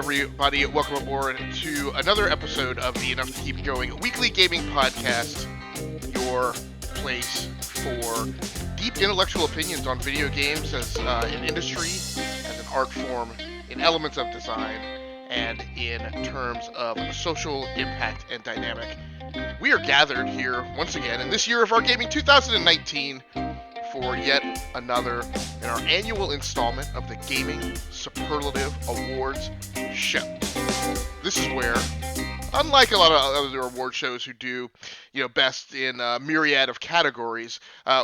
everybody. Welcome aboard to another episode of the Enough to Keep It Going weekly gaming podcast, your place for deep intellectual opinions on video games as an industry, as an art form, in elements of design, and in terms of social impact and dynamic. We are gathered here once again in this year of our gaming 2019 for yet another in our annual installment of the Gaming Superlative Awards show. This is where, unlike a lot of other award shows who do, best in a myriad of categories,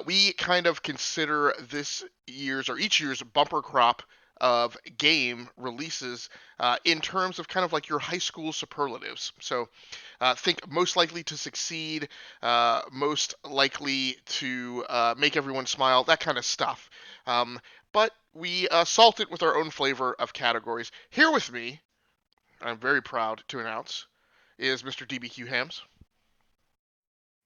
we kind of consider this year's or each year's bumper crop of game releases in terms of kind of like your high school superlatives. So think most likely to succeed, most likely to make everyone smile, that kind of stuff. But we salt it with our own flavor of categories. Here with me, I'm very proud to announce, is Mr. DBQ Hams.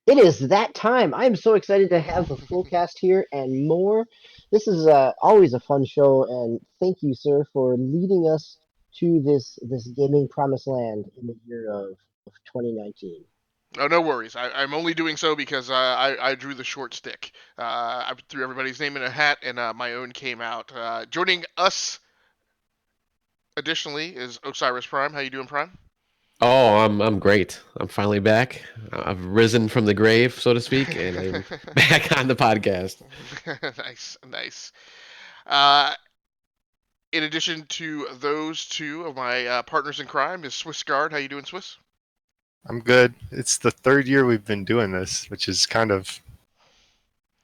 It is that time. I'm so excited to have the full cast here and more. This is always a fun show, and thank you, sir, for leading us to this gaming promised land in the year of 2019. Oh, no worries. I'm only doing so because I drew the short stick. I threw everybody's name in a hat, and my own came out. Joining us, additionally, is Osiris Prime. How you doing, Prime? Oh, I'm great. I'm finally back. I've risen from the grave, so to speak, and I'm back on the podcast. Nice, nice. Uh, in addition to those two of my partners in crime, is Swiss Guard. How you doing, Swiss? I'm good. It's the third year we've been doing this, which is kind of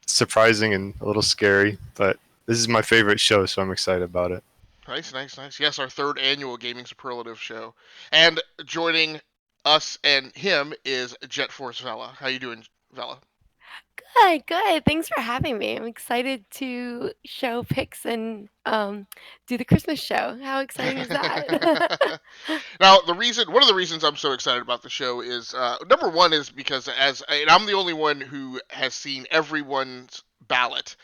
surprising and a little scary, but this is my favorite show, so I'm excited about it. Nice, nice, nice. Yes, our third annual Gaming Superlative show. And joining us and him is JetForce Vella. How you doing, Vella? Good, good. Thanks for having me. I'm excited to show pics and do the Christmas show. How exciting is that? Now, one of the reasons I'm so excited about the show is, number one is because and I'm the only one who has seen everyone's ballot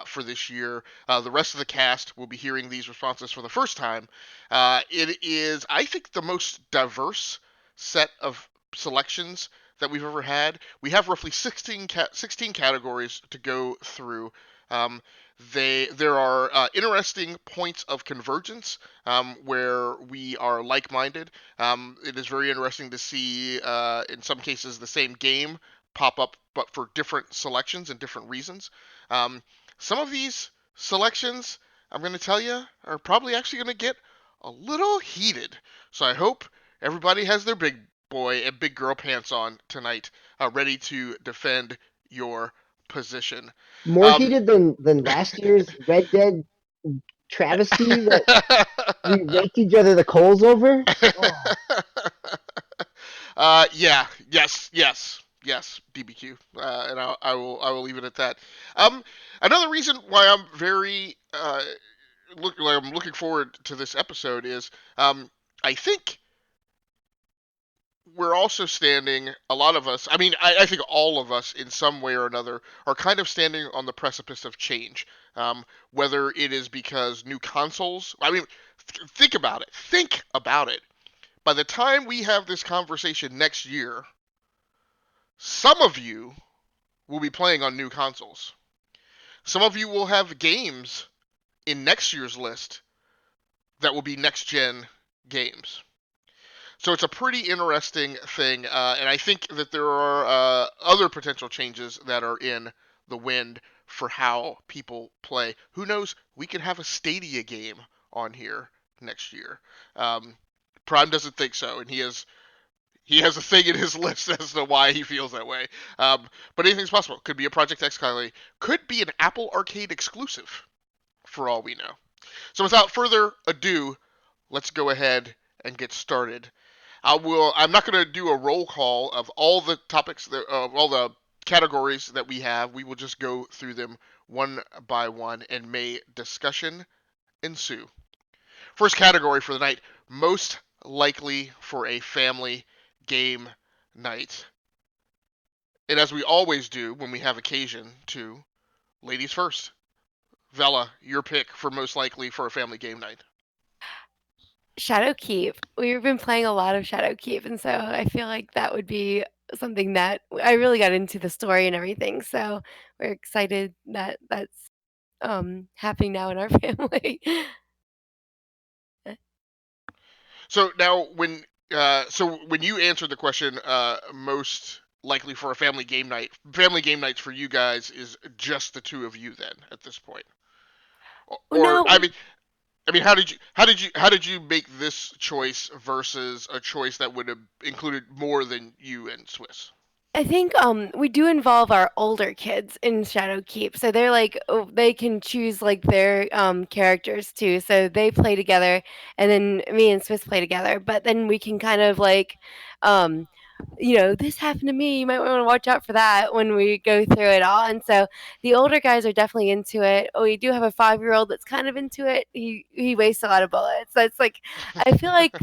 for this year. The rest of the cast will be hearing these responses for the first time. It is, I think, the most diverse set of selections that we've ever had. We have roughly 16 categories to go through. There are interesting points of convergence where we are like-minded. It is very interesting to see, in some cases, the same game pop up, but for different selections and different reasons. Some of these selections, I'm going to tell you, are probably actually going to get a little heated. So I hope everybody has their big boy and big girl pants on tonight, ready to defend your position. More heated than last year's Red Dead travesty that we raked each other the coals over. Yeah, yes, DBQ, and I will leave it at that. Another reason why I'm very I'm looking forward to this episode is I think we're also standing, a lot of us, I think all of us in some way or another are kind of standing on the precipice of change. Whether it is because new consoles, think about it. Think about it. By the time we have this conversation next year, some of you will be playing on new consoles. Some of you will have games in next year's list that will be next-gen games. So it's a pretty interesting thing, and I think that there are other potential changes that are in the wind for how people play. Who knows? We could have a Stadia game on here next year. Prime doesn't think so, and he has a thing in his list as to why he feels that way. But anything's possible. Could be a Project X kind of, could be an Apple Arcade exclusive, for all we know. So without further ado, let's go ahead and get started. I'm not going to do a roll call of all the topics, all the categories that we have. We will just go through them one by one, and may discussion ensue. First category for the night: most likely for a family game night. And as we always do when we have occasion to, ladies first. Vella, your pick for most likely for a family game night. Shadowkeep. We've been playing a lot of Shadowkeep, and so I feel like that would be something that I really got into the story and everything. So we're excited that that's happening now in our family. So now, when you answered the question, most likely for a family game nights for you guys is just the two of you then at this point, or No, I mean, how did you make this choice versus a choice that would have included more than you and Swiss? I think we do involve our older kids in Shadowkeep. So they're like they can choose like their characters too. So they play together and then me and Swiss play together. But then we can kind of like um this happened to me. You might want to watch out for that when we go through it all. And so the older guys are definitely into it. Oh, we do have a 5-year-old that's kind of into it. He wastes a lot of bullets. So it's like I feel like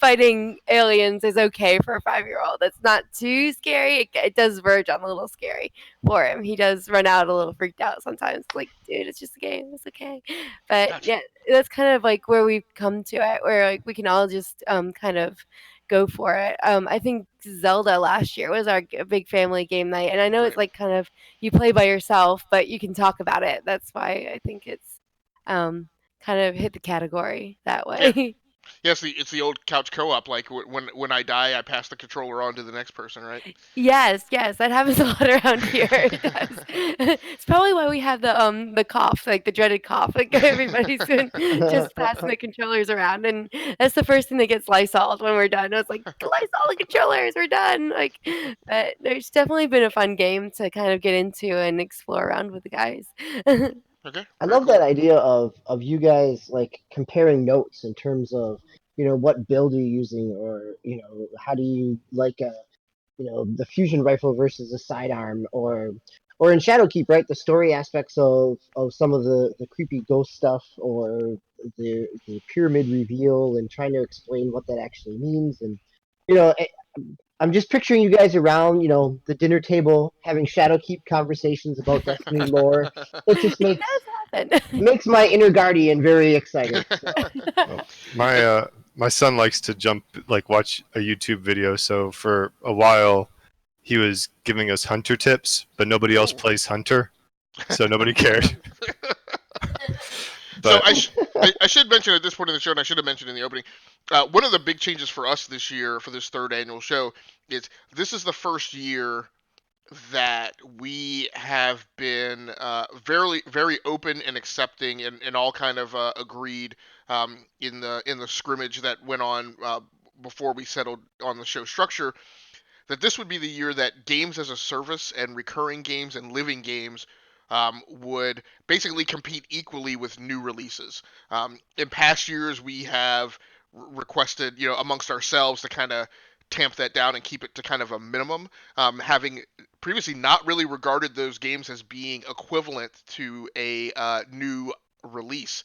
fighting aliens is okay for a 5-year-old. It's not too scary. It does verge on a little scary for him. He does run out a little freaked out sometimes. Like, dude, it's just a game. It's okay. But Gotcha. yeah, that's kind of like where we've come to it, where like we can all just kind of go for it. I think Zelda last year was our big family game night, and I know it's Right. like kind of you play by yourself, but you can talk about it. That's why I think it's um, kind of hit the category that Yeah. way. Yes, it's the old couch co-op. Like when I die, I pass the controller on to the next person, right? Yes, yes, that happens a lot around here. It does. It's probably why we have the cough, like the dreaded cough. Like everybody's been just passing the controllers around, and that's the first thing that gets Lysoled when we're done. It's like Lysol the controllers, we're done. Like, but there's definitely been a fun game to kind of get into and explore around with the guys. Okay. I Very love that cool. idea of you guys like comparing notes in terms of what build are you using, or how do you like the fusion rifle versus a sidearm, or in Shadowkeep, right, the story aspects of some of the creepy ghost stuff, or the pyramid reveal, and trying to explain what that actually means. And you know I- I'm just picturing you guys around the dinner table having Shadowkeep conversations about Destiny lore. It just It makes does happen. makes my inner guardian very excited. So Well, my son likes to watch a YouTube video. So for a while, he was giving us hunter tips, but nobody else Ooh. plays hunter, so nobody cared. So But I should mention at this point in the show, and I should have mentioned in the opening, one of the big changes for us this year for this third annual show is this is the first year that we have been very very open and accepting and all kind of agreed in the scrimmage that went on before we settled on the show structure, that this would be the year that games as a service and recurring games and living games would basically compete equally with new releases. In past years, we have requested, amongst ourselves to kind of tamp that down and keep it to kind of a minimum, having previously not really regarded those games as being equivalent to a new release.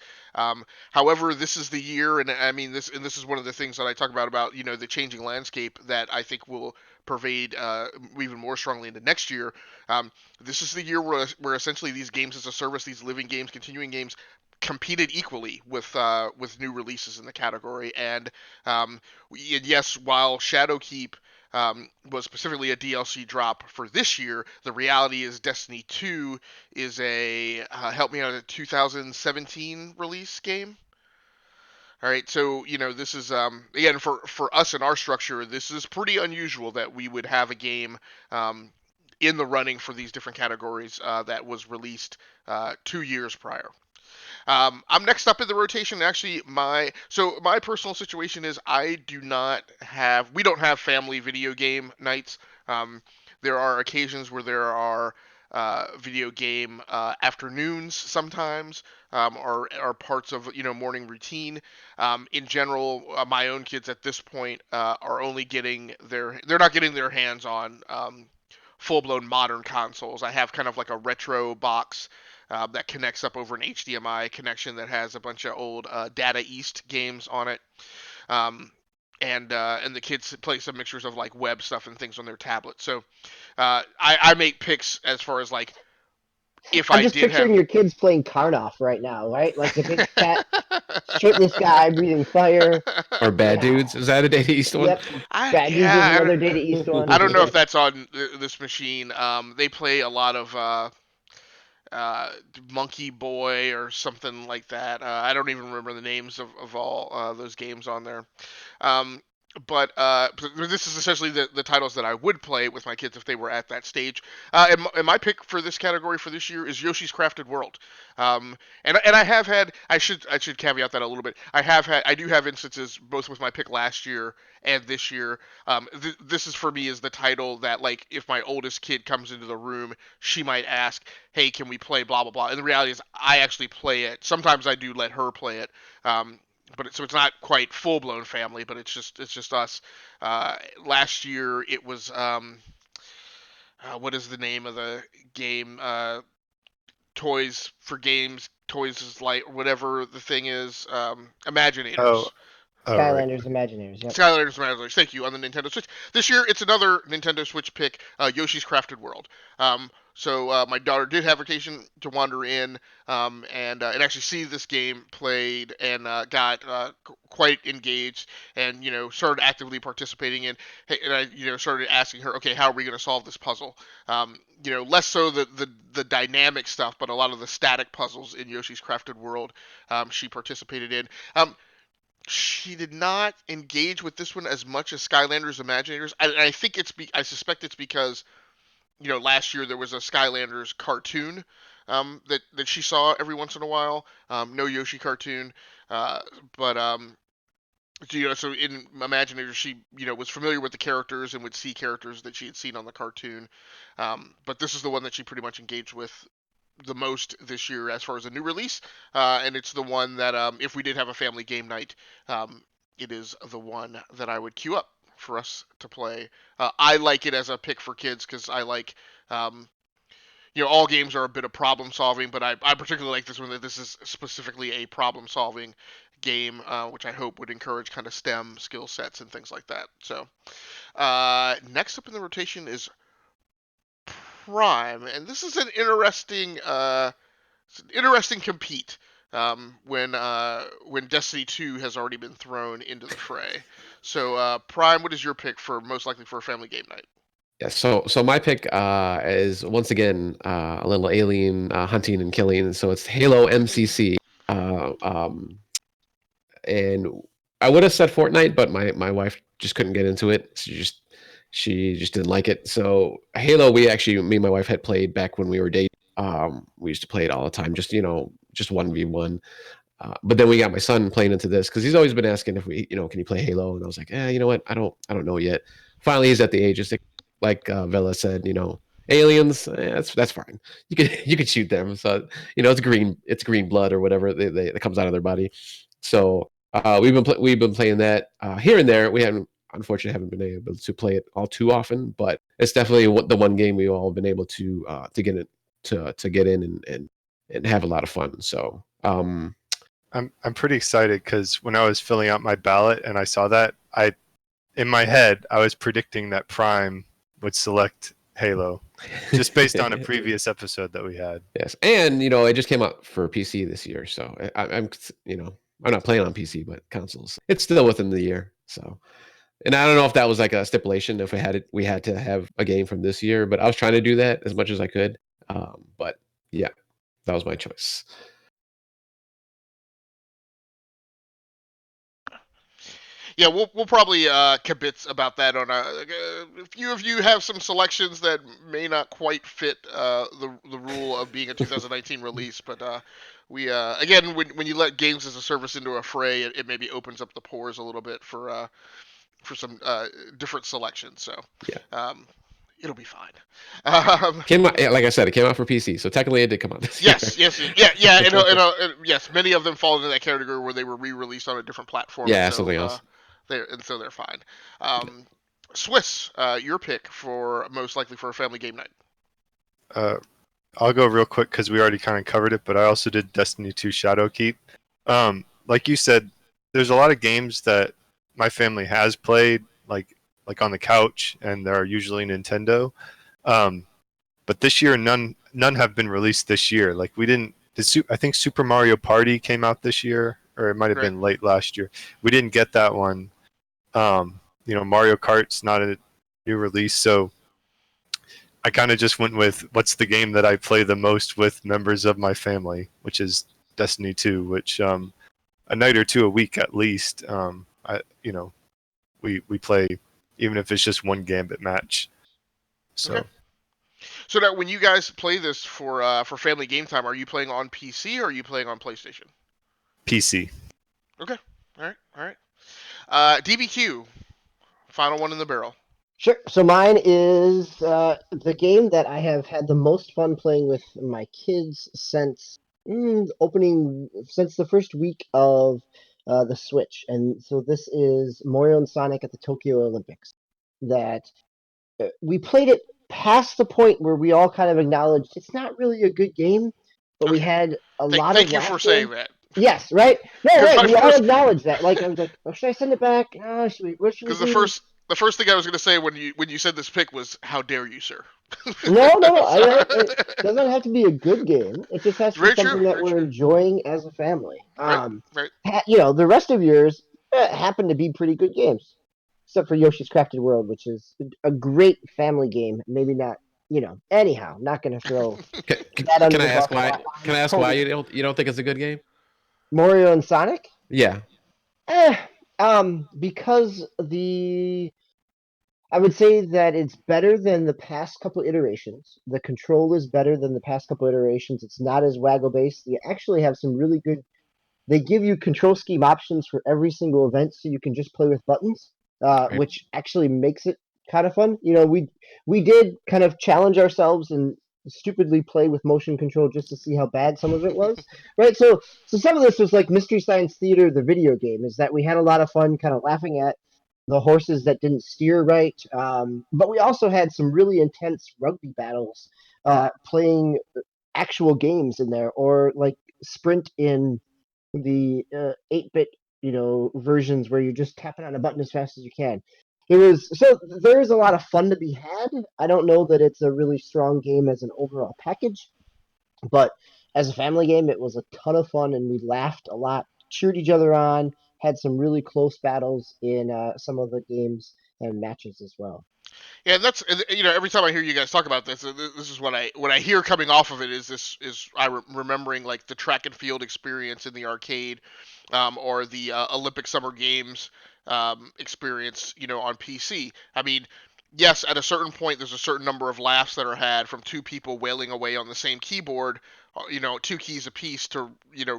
However, this is the year, and I mean this is one of the things that I talk about the changing landscape that I think will pervade even more strongly into next year. This is the year where essentially these games as a service, these living games, continuing games, competed equally with new releases in the category. And yes, while Shadowkeep was specifically a DLC drop for this year, the reality is Destiny 2 is help me out, a 2017 release game. All right, so this is again for us in our structure, this is pretty unusual that we would have a game in the running for these different categories that was released 2 years prior. I'm next up in the rotation. Actually, my personal situation is we don't have family video game nights. Um, there are occasions where there are video game afternoons sometimes, or are parts of morning routine. In general, my own kids at this point are only they're not getting their hands on full-blown modern consoles. I have kind of like a retro box that connects up over an HDMI connection that has a bunch of old Data East games on it. Um, and the kids play some mixtures of like web stuff and things on their tablets. So I make picks as far as like if I'm I just did have. picturing your kids playing Karnoff right now, right? Like the big fat shirtless guy breathing fire. Or Bad Yeah. Dudes. Is that a Data East one? Yep. Bad Dudes is another Data East I one. don't know if that's on this machine. They play a lot of Monkey Boy or something like that. I don't even remember the names of all those games on there. Um, but this is essentially the titles that I would play with my kids if they were at that stage. And my pick for this category for this year is Yoshi's Crafted World. And I have had I should caveat that a little bit. I do have instances both with my pick last year and this year. This is for me is the title that, like, if my oldest kid comes into the room, she might ask, "Hey, can we play blah blah blah?" And the reality is, I actually play it. Sometimes I do let her play it. So it's not quite full blown family, but it's just us. Last year it was what is the name of the game? Toys for Games, Toys is Light, whatever the thing is. Oh, Imaginators. oh, right. Skylanders Imagineers. Yep. Skylanders Imaginators. Thank you, on the Nintendo Switch. This year, it's another Nintendo Switch pick, Yoshi's Crafted World. So my daughter did have occasion to wander in and actually see this game played and got quite engaged and started actively participating in. And I started asking her, okay, how are we going to solve this puzzle? Less so the dynamic stuff, but a lot of the static puzzles in Yoshi's Crafted World she participated in. She did not engage with this one as much as Skylanders Imaginators. I think I suspect it's because last year there was a Skylanders cartoon that she saw every once in a while. No Yoshi cartoon, but so in Imaginators she was familiar with the characters and would see characters that she had seen on the cartoon. But this is the one that she pretty much engaged with the most this year as far as a new release, and it's the one that if we did have a family game night, it is the one that I would queue up for us to play. I like it as a pick for kids because I like, all games are a bit of problem solving, but I particularly like this one, that this is specifically a problem solving game, which I hope would encourage kind of STEM skill sets and things like that. So next up in the rotation is Prime, and this is an interesting compete when Destiny 2 has already been thrown into the fray. So Prime, what is your pick for most likely for a family game night? Yeah, so my pick is once again a little alien hunting and killing. So it's Halo MCC. And I would have said Fortnite, but my wife just couldn't get into it. She just didn't like it. So Halo, me and my wife had played back when we were dating. We used to play it all the time, just 1v1. But then we got my son playing into this because he's always been asking if we, can you play Halo? And I was like, you know what? I don't know yet. Finally, he's at the age, just like Vella said, aliens. That's fine. You could shoot them. So it's green blood or whatever that comes out of their body. So we've been playing that here and there. We haven't been able to play it all too often, but it's definitely the one game we've all been able to get it to get in and have a lot of fun. So I'm pretty excited because when I was filling out my ballot and I saw that, in my head I was predicting that Prime would select Halo, just based on a previous episode that we had. Yes, and it just came out for PC this year, so I'm not playing on PC, but consoles. It's still within the year, so. And I don't know if that was like a stipulation if we had to have a game from this year, but I was trying to do that as much as I could. But yeah, that was my choice. Yeah, we'll probably kibitz about that on a few of you have some selections that may not quite fit the rule of being a 2019 release, but we again when you let games as a service into a fray, it maybe opens up the pores a little bit for some different selections. So Yeah. It'll be fine. Like I said, it came out for PC, so technically it did come out this year. Yeah. Yes, many of them fall into that category where they were re-released on a different platform. Yeah, so, something else. So they're fine. Swiss, your pick for most likely for a family game night. I'll go real quick because we already kind of covered it, but I also did Destiny 2 Shadowkeep. Like you said, there's a lot of games that my family has played, like on the couch, and they're usually Nintendo. But this year, none have been released this year. Like we didn't. I think Super Mario Party came out this year, or it might have Right. been late last year. We didn't get that one. Mario Kart's not a new release, so I kind of just went with what's the game that I play the most with members of my family, which is Destiny 2, which a night or two a week at least. We play, even if it's just one gambit match. So. Okay. So now, when you guys play this for family game time, are you playing on PC or are you playing on PlayStation? PC. Okay. All right. DBQ, final one in the barrel. Sure. So mine is the game that I have had the most fun playing with my kids since since the first week of the Switch, and so this is Mario and Sonic at the Tokyo Olympics. That we played it past the point where we all kind of acknowledged it's not really a good game, but we Okay. had a lot of Thank you for laughter. saying that. Yes, right? No, Because right. my We all first, acknowledged that. Like I was like, oh, should I send it back? What should we because do? the first thing I was going to say when you said this pick was, "How dare you, sir?" No. It doesn't have to be a good game. It just has to be Very true. something that Very we're true. enjoying as a family. Right. Right. The rest of yours happen to be pretty good games, except for Yoshi's Crafted World, which is a great family game. Maybe not. Anyhow, not going to throw Can, that under can I the ask bus. why? Can I ask why you don't think it's a good game? Mario and Sonic? Yeah. Eh, because I would say that it's better than the past couple iterations. The control is better than the past couple iterations. It's not as waggle based. You actually have some really good. They give you control scheme options for every single event, so you can just play with buttons, Right. which actually makes it kind of fun. We did kind of challenge ourselves and stupidly play with motion control just to see how bad some of it was, right? So some of this was like Mystery Science Theater, the video game, is that we had a lot of fun kind of laughing at the horses that didn't steer right. But we also had some really intense rugby battles, playing actual games in there, or like Sprint in the 8-bit, versions where you're just tapping on a button as fast as you can. There's a lot of fun to be had. I don't know that it's a really strong game as an overall package, but as a family game, it was a ton of fun, and we laughed a lot, cheered each other on, had some really close battles in some of the games and matches as well. Yeah, and that's every time I hear you guys talk about this, this is what I hear coming off of it is remembering like the track and field experience in the arcade, or the Olympic Summer Games experience, on PC. I mean, yes, at a certain point, there's a certain number of laughs that are had from two people wailing away on the same keyboard, two keys apiece to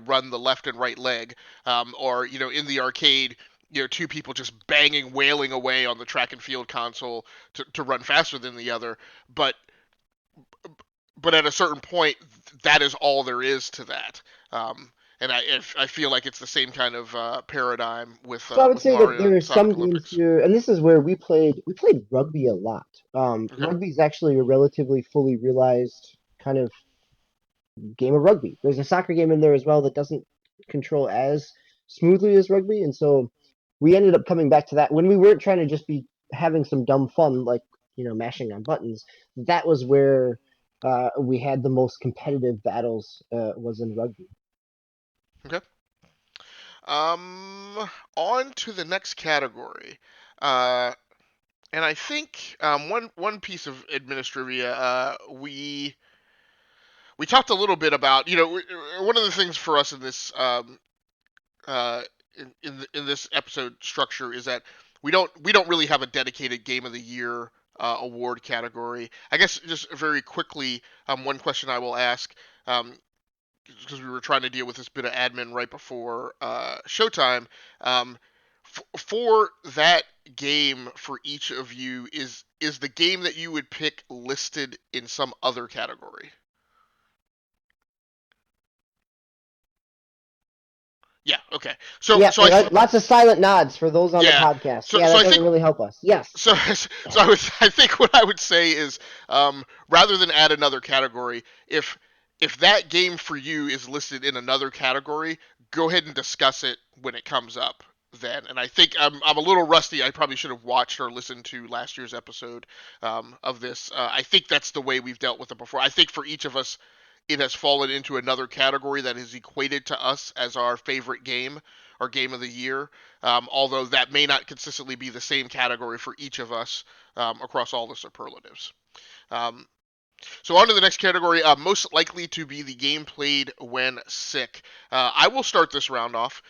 run the left and right leg, or in the arcade, two people just banging, wailing away on the track and field console to run faster than the other. But at a certain point, that is all there is to that. And I feel like it's the same kind of paradigm So I would with say that Mario there and are some Sonic games Olympics. here, and this is where we played rugby a lot. Okay. Rugby is actually a relatively fully realized kind of game of rugby. There's a soccer game in there as well that doesn't control as smoothly as rugby, and so we ended up coming back to that when we weren't trying to just be having some dumb fun like mashing on buttons. That was where we had the most competitive battles, was in rugby. Okay. On to the next category. Uh, and I think one piece of administrivia, we talked a little bit about, one of the things for us in this uh, in this episode structure is that we don't really have a dedicated game of the year award category. I guess just very quickly, one question I will ask, because we were trying to deal with this bit of admin right before showtime. Um, for that game, for each of you, is the game that you would pick listed in some other category? Yeah. Okay. So Yeah, so I lots of silent nods for those on the yeah. podcast. So Yeah, so that I think doesn't really help us. Yes. I think what I would say is, rather than add another category, if that game for you is listed in another category, go ahead and discuss it when it comes up. then. And I think I'm a little rusty. I probably should have watched or listened to last year's episode of this. I think that's the way we've dealt with it before. I think for each of us, it has fallen into another category that is equated to us as our favorite game or game of the year. Although that may not consistently be the same category for each of us across all the superlatives. Um, so on to the next category, most likely to be the game played when sick. I will start this round off.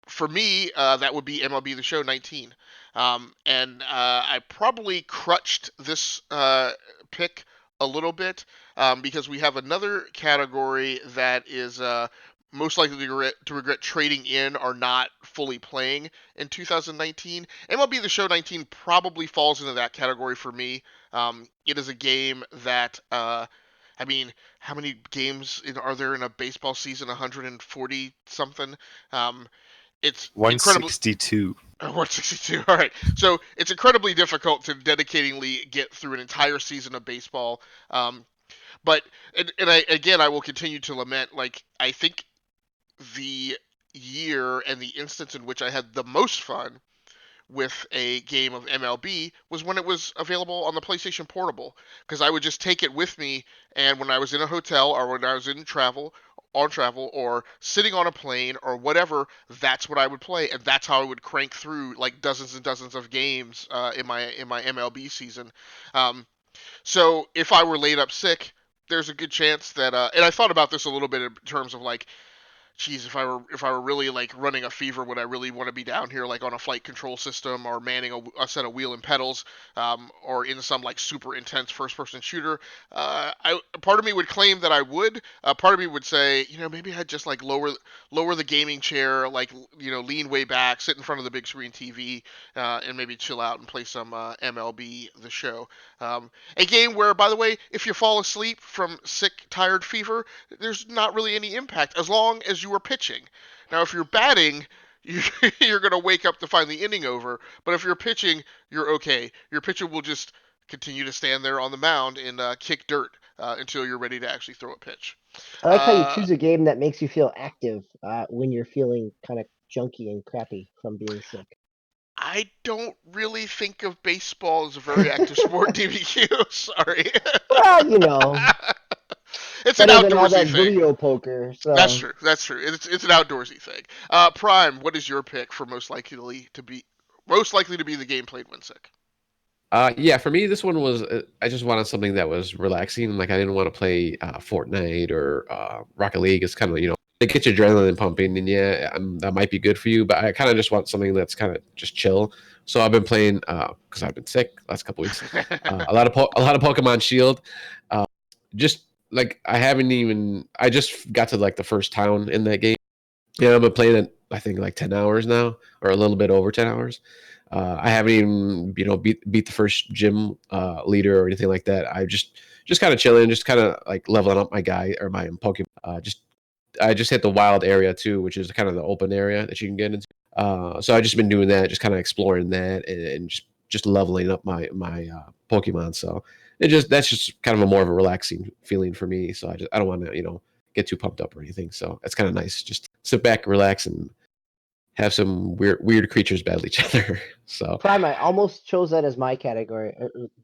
For me, that would be MLB The Show 19. And I probably crutched this pick a little bit because we have another category that is most likely to regret trading in or not fully playing in 2019. MLB The Show 19 probably falls into that category for me. It is a game that, I mean, how many games are there in a baseball season? 140 something. It's incredibly 162. 162. All right, so it's incredibly difficult to dedicatingly get through an entire season of baseball. But I will continue to lament. Like I think the year and the instance in which I had the most fun with a game of MLB was when it was available on the PlayStation Portable, because I would just take it with me, and when I was in a hotel or when I was in travel, on travel, or sitting on a plane or whatever, that's what I would play, and that's how I would crank through like dozens and dozens of games in my MLB season. Um, so if I were laid up sick, there's a good chance that, and I thought about this a little bit in terms of like, geez, if I were really like running a fever, would I really want to be down here like on a flight control system or manning a set of wheel and pedals, or in some like super intense first-person shooter? Part of me would claim that I would. Part of me would say, maybe I'd just like lower the gaming chair, like lean way back, sit in front of the big screen TV, and maybe chill out and play some MLB The Show. A game where, by the way, if you fall asleep from sick, tired fever, there's not really any impact as long as you are pitching. Now, if you're batting, you're going to wake up to find the inning over. But if you're pitching, you're okay. Your pitcher will just continue to stand there on the mound and kick dirt until you're ready to actually throw a pitch. I like how you Uh, choose a game that makes you feel active when you're feeling kind of junky and crappy from being sick. I don't really think of baseball as a very active sport, DBQ. Sorry. Well, It's an better than all that outdoorsy thing. video poker. That's So true. That's true. It's an outdoorsy thing. Prime, what is your pick for most likely to be the game played when sick? Yeah, for me, this one was I just wanted something that was relaxing. Like I didn't want to play Fortnite or Rocket League. It's kind of it gets your adrenaline pumping, and yeah, that might be good for you. But I kind of just want something that's kind of just chill. So I've been playing because I've been sick last couple weeks. A lot of Pokemon Shield. Just like I just got to like the first town in that game. Yeah, I've been playing it I think like 10 hours now, or a little bit over 10 hours. I haven't even beat the first gym leader or anything like that. I just kind of chilling, just kind of like leveling up my guy or my Pokemon. I just hit the wild area too, which is kind of the open area that you can get into. So I've just been doing that, just kind of exploring that and just leveling up my Pokemon. So that's just kind of a more of a relaxing feeling for me. So I don't want to get too pumped up or anything. So it's kind of nice, just sit back, relax, and have some weird creatures battle each other. So Prime, I almost chose that as my category,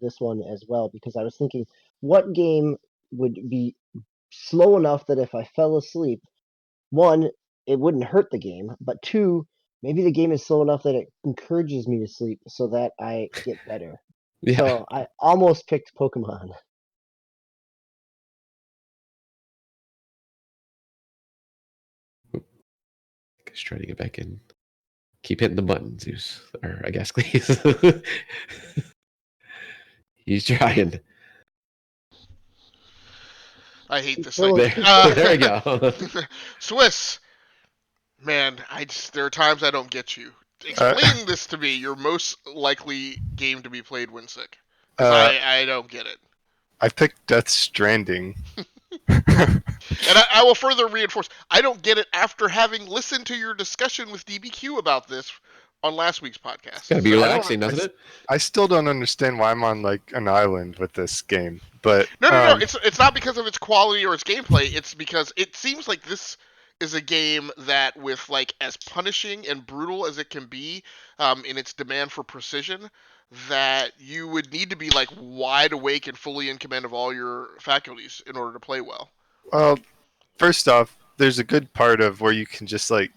this one as well, because I was thinking, what game would be slow enough that if I fell asleep, one, it wouldn't hurt the game, but two, maybe the game is slow enough that it encourages me to sleep so that I get better. yeah, So I almost picked Pokemon. just trying to get back in. Keep hitting the button, Zeus, or I guess please. He's trying. I hate this Phil- thing. There we go. Swiss, man, there are times I don't get you. Explain this to me. Your most likely game to be played when sick, because I don't get it. I picked Death Stranding. And I will further reinforce, I don't get it after having listened to your discussion with DBQ about this on last week's podcast. Gotta be relaxing, doesn't it? I still don't understand why I'm on like an island with this game. But No. It's not because of its quality or its gameplay. It's because it seems like this is a game that, with like as punishing and brutal as it can be, in its demand for precision, that you would need to be like wide awake and fully in command of all your faculties in order to play well. Well, first off, there's a good part of where you can just like,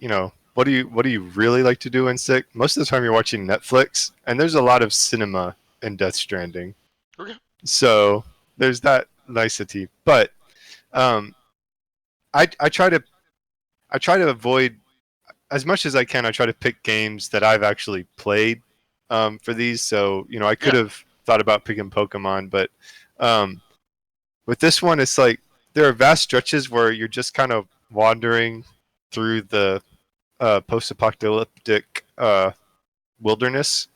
what do you really like to do in sick? Most of the time you're watching Netflix, and there's a lot of cinema in Death Stranding. Okay. So there's that nicety. But um, I try to avoid as much as I can. I try to pick games that I've actually played for these. So I could Yeah. have thought about picking Pokemon, but um, with this one, it's like there are vast stretches where you're just kind of wandering through the post-apocalyptic wilderness,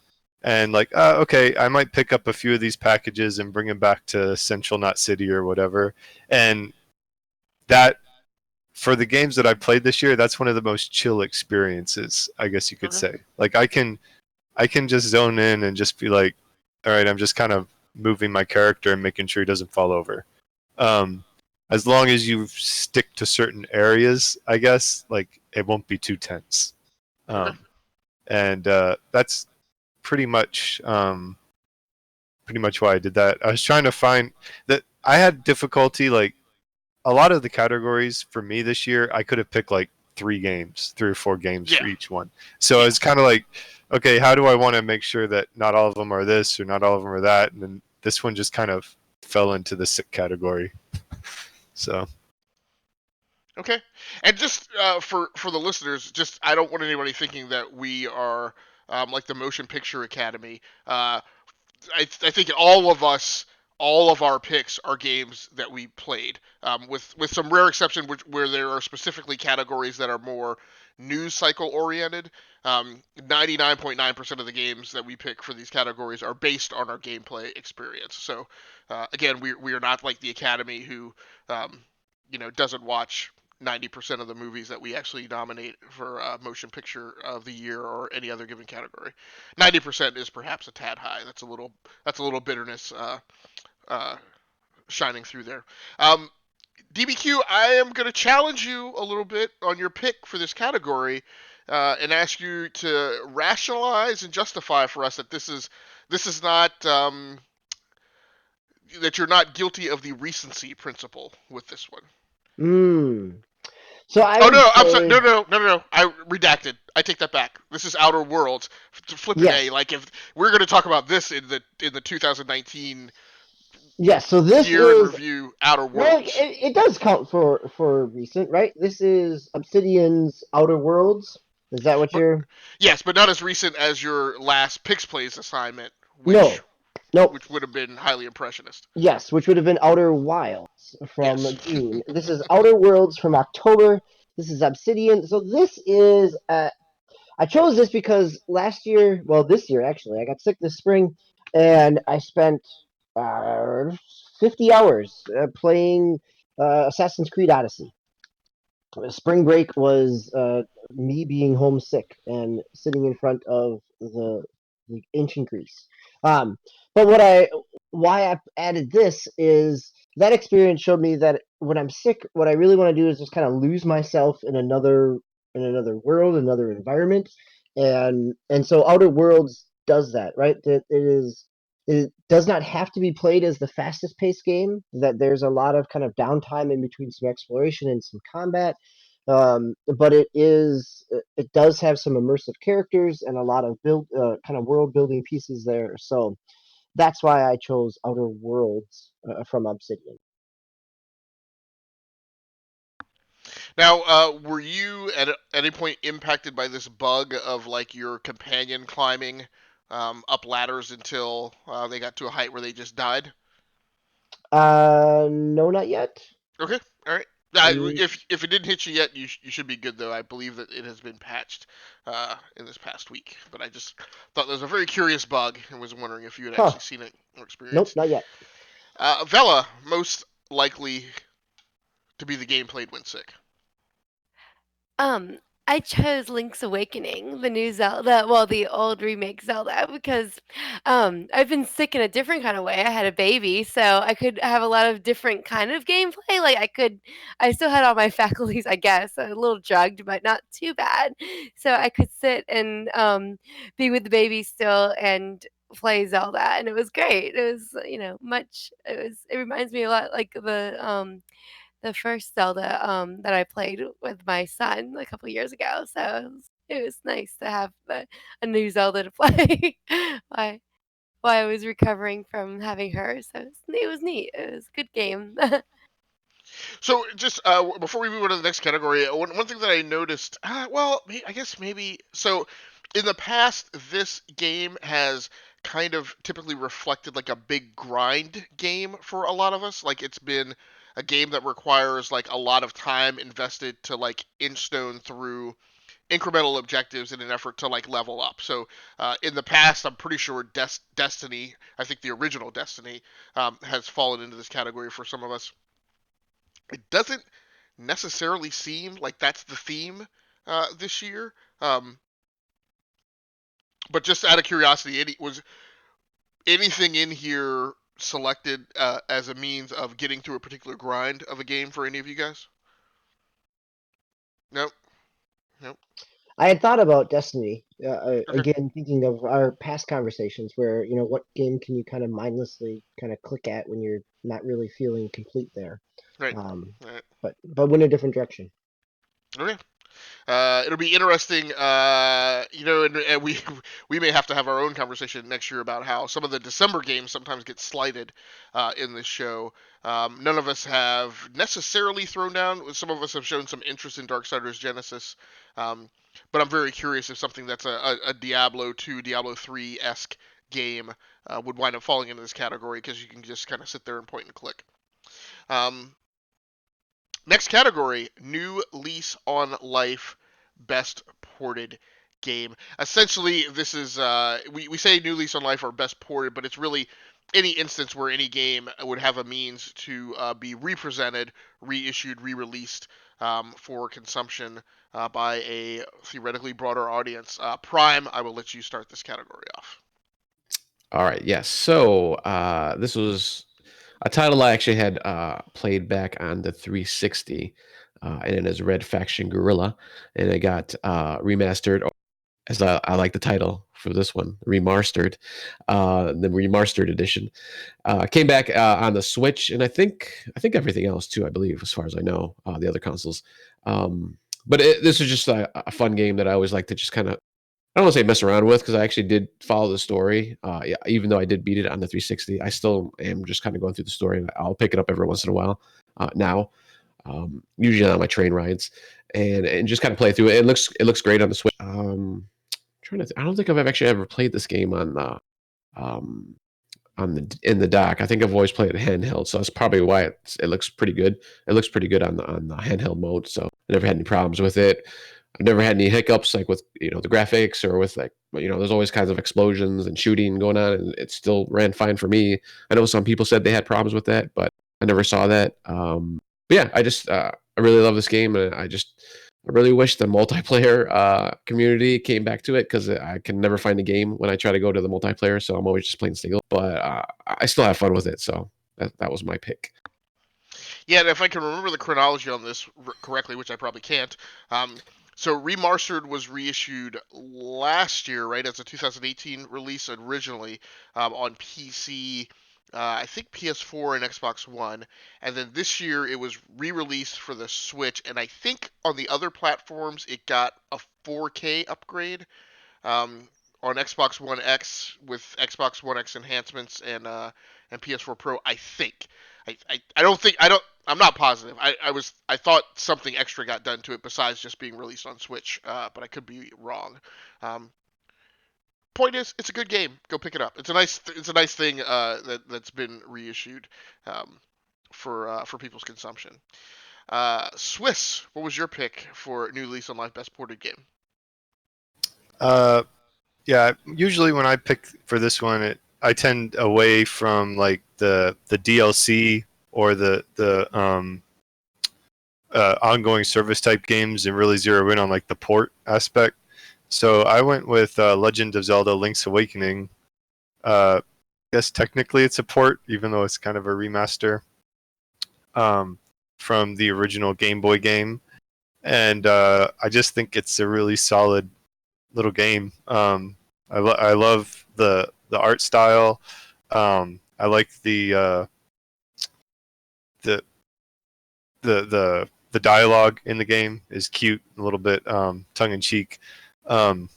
and like, okay, I might pick up a few of these packages and bring them back to Central Knot City or whatever. And that, for the games that I played this year, that's one of the most chill experiences, I guess you could Okay. say. Like I can just zone in and just be like, all right, I'm just kind of moving my character and making sure he doesn't fall over. Um, as long as you stick to certain areas, I guess, like it won't be too tense. Okay. And that's pretty much why I did that. I was trying to find that I had difficulty, like a lot of the categories for me this year. I could have picked like 3 or 4 games Yeah. for each one. So Yeah. it's kind of like, okay, how do I want to make sure that not all of them are this or not all of them are that? And then this one just kind of fell into the sick category. So Okay. And just for the listeners, just I don't want anybody thinking that we are like the Motion Picture Academy. I think all of our picks are games that we played, with some rare exception where there are specifically categories that are more news cycle oriented. 99.9% of the games that we pick for these categories are based on our gameplay experience. So, again, we are not like the Academy who, doesn't watch 90% of the movies that we actually nominate for motion picture of the year or any other given category. 90% is perhaps a tad high. That's a little bitterness uh, shining through there. Um, DBQ, I am going to challenge you a little bit on your pick for this category, and ask you to rationalize and justify for us that this is not that you're not guilty of the recency principle with this one. Hmm. So I Oh would no, I'm sorry. say No. I redacted. I take that back. This is Outer Worlds. Flipping A. yes. Like if we're going to talk about this in the 2019 Yes. So this year in is review, Outer well, Worlds. it does count for recent, right? This is Obsidian's Outer Worlds. Is that what But you're? yes, but not as recent as your last Pix Plays assignment, which No. Nope. which would have been highly impressionist. Yes, which would have been Outer Wilds Yes. from June. This is Outer Worlds from October. This is Obsidian. So this is. I chose this because last year, well, this year actually, I got sick this spring, and I spent uh, 50 hours playing Assassin's Creed Odyssey. Spring break was me being homesick and sitting in front of the ancient Greece. Um, but why I added this is that experience showed me that when I'm sick, what I really want to do is just kind of lose myself in another world, another environment, and so Outer Worlds does that, right? It does not have to be played as the fastest paced game. That there's a lot of kind of downtime in between some exploration and some combat, but it does have some immersive characters and a lot of build kind of world building pieces there. So that's why I chose Outer Worlds from Obsidian. Now, were you at any point impacted by this bug of like your companion climbing up ladders until they got to a height where they just died? No, not yet. Okay, all right. Um, If it didn't hit you yet, you should be good though. I believe that it has been patched in this past week. But I just thought that was a very curious bug and was wondering if you had huh? actually seen it or Nope, experienced. not yet. Vela, most likely to be the game played when sick. Um, I chose Link's Awakening, the new Zelda, well, the old remake Zelda, because I've been sick in a different kind of way. I had a baby, so I could have a lot of different kind of gameplay. Like I still had all my faculties, I guess, a little drugged, but not too bad. So I could sit and be with the baby still and play Zelda, and it was great. It was, it reminds me a lot like the first Zelda that I played with my son a couple years ago. So it was nice to have a new Zelda to play while, while I was recovering from having her. So it was neat. It was a good game. So, just before we move on to the next category, one thing that I noticed, I guess maybe so. In the past, this game has kind of typically reflected like a big grind game for a lot of us. Like it's been a game that requires like a lot of time invested to like inchstone through incremental objectives in an effort to like level up. So in the past, I'm pretty sure Destiny, I think the original Destiny, has fallen into this category for some of us. It doesn't necessarily seem like that's the theme this year. Um, but just out of curiosity, was anything in here selected as a means of getting through a particular grind of a game for any of you guys? Nope. Nope. I had thought about Destiny Okay. again, thinking of our past conversations, where what game can you kind of mindlessly kind of click at when you're not really feeling complete there, Right. um, Right. but went a different direction. Okay. It'll be interesting, and we may have to have our own conversation next year about how some of the December games sometimes get slighted in this show. None of us have necessarily thrown down. Some of us have shown some interest in Darksiders Genesis, but I'm very curious if something that's a Diablo 2, Diablo 3 esque game would wind up falling into this category because you can just kind of sit there and point and click. Um, Next category, New Lease on Life, Best Ported Game. Essentially, this is, we say New Lease on Life or Best Ported, but it's really any instance where any game would have a means to be represented, reissued, re-released for consumption by a theoretically broader audience. Prime, I will let you start this category off. All right, yes. So this was a title I actually had played back on the 360, and it is Red Faction Guerrilla, and it got remastered, or as I like the title for this one, remastered, the remastered edition. Came back on the Switch, and I think everything else too. I believe, as far as I know, the other consoles. But this was just a fun game that I always like to just kind of, I don't want to say mess around with, because I actually did follow the story. Yeah, even though I did beat it on the 360, I still am just kind of going through the story, and I'll pick it up every once in a while now, usually on my train rides, and just kind of play through it. It looks great on the Switch. I don't think I've actually ever played this game um, on the in the dock. I think I've always played it handheld, so that's probably why it looks pretty good. It looks pretty good on the handheld mode, so I never had any problems with it. I've never had any hiccups like with the graphics, or with like there's always kinds of explosions and shooting going on, and it still ran fine for me. I know some people said they had problems with that, but I never saw that. But yeah, I really love this game, and I really wish the multiplayer community came back to it, because I can never find a game when I try to go to the multiplayer, so I'm always just playing single. But I still have fun with it, so that was my pick. Yeah, and if I can remember the chronology on this correctly, which I probably can't, so Remastered was reissued last year, right, as a 2018 release originally on PC, I think PS4 and Xbox One, and then this year it was re-released for the Switch, and I think on the other platforms it got a 4K upgrade um, on Xbox One X with Xbox One X enhancements and PS4 Pro. I think. I don't think I don't. I'm not positive. I thought something extra got done to it besides just being released on Switch, but I could be wrong. Um, Point is, it's a good game. Go pick it up. It's a nice thing that's been reissued for people's consumption. Swiss, what was your pick for New Lease on Life Best Ported Game? Uh, yeah. Usually when I pick for this one, I tend away from like the DLC or the ongoing service type games and really zero in on like the port aspect. So I went with Legend of Zelda: Link's Awakening. I guess technically it's a port, even though it's kind of a remaster from the original Game Boy game, and I just think it's a really solid little game. I love the art style. I like the the dialogue in the game is cute, a little bit tongue in cheek. Um,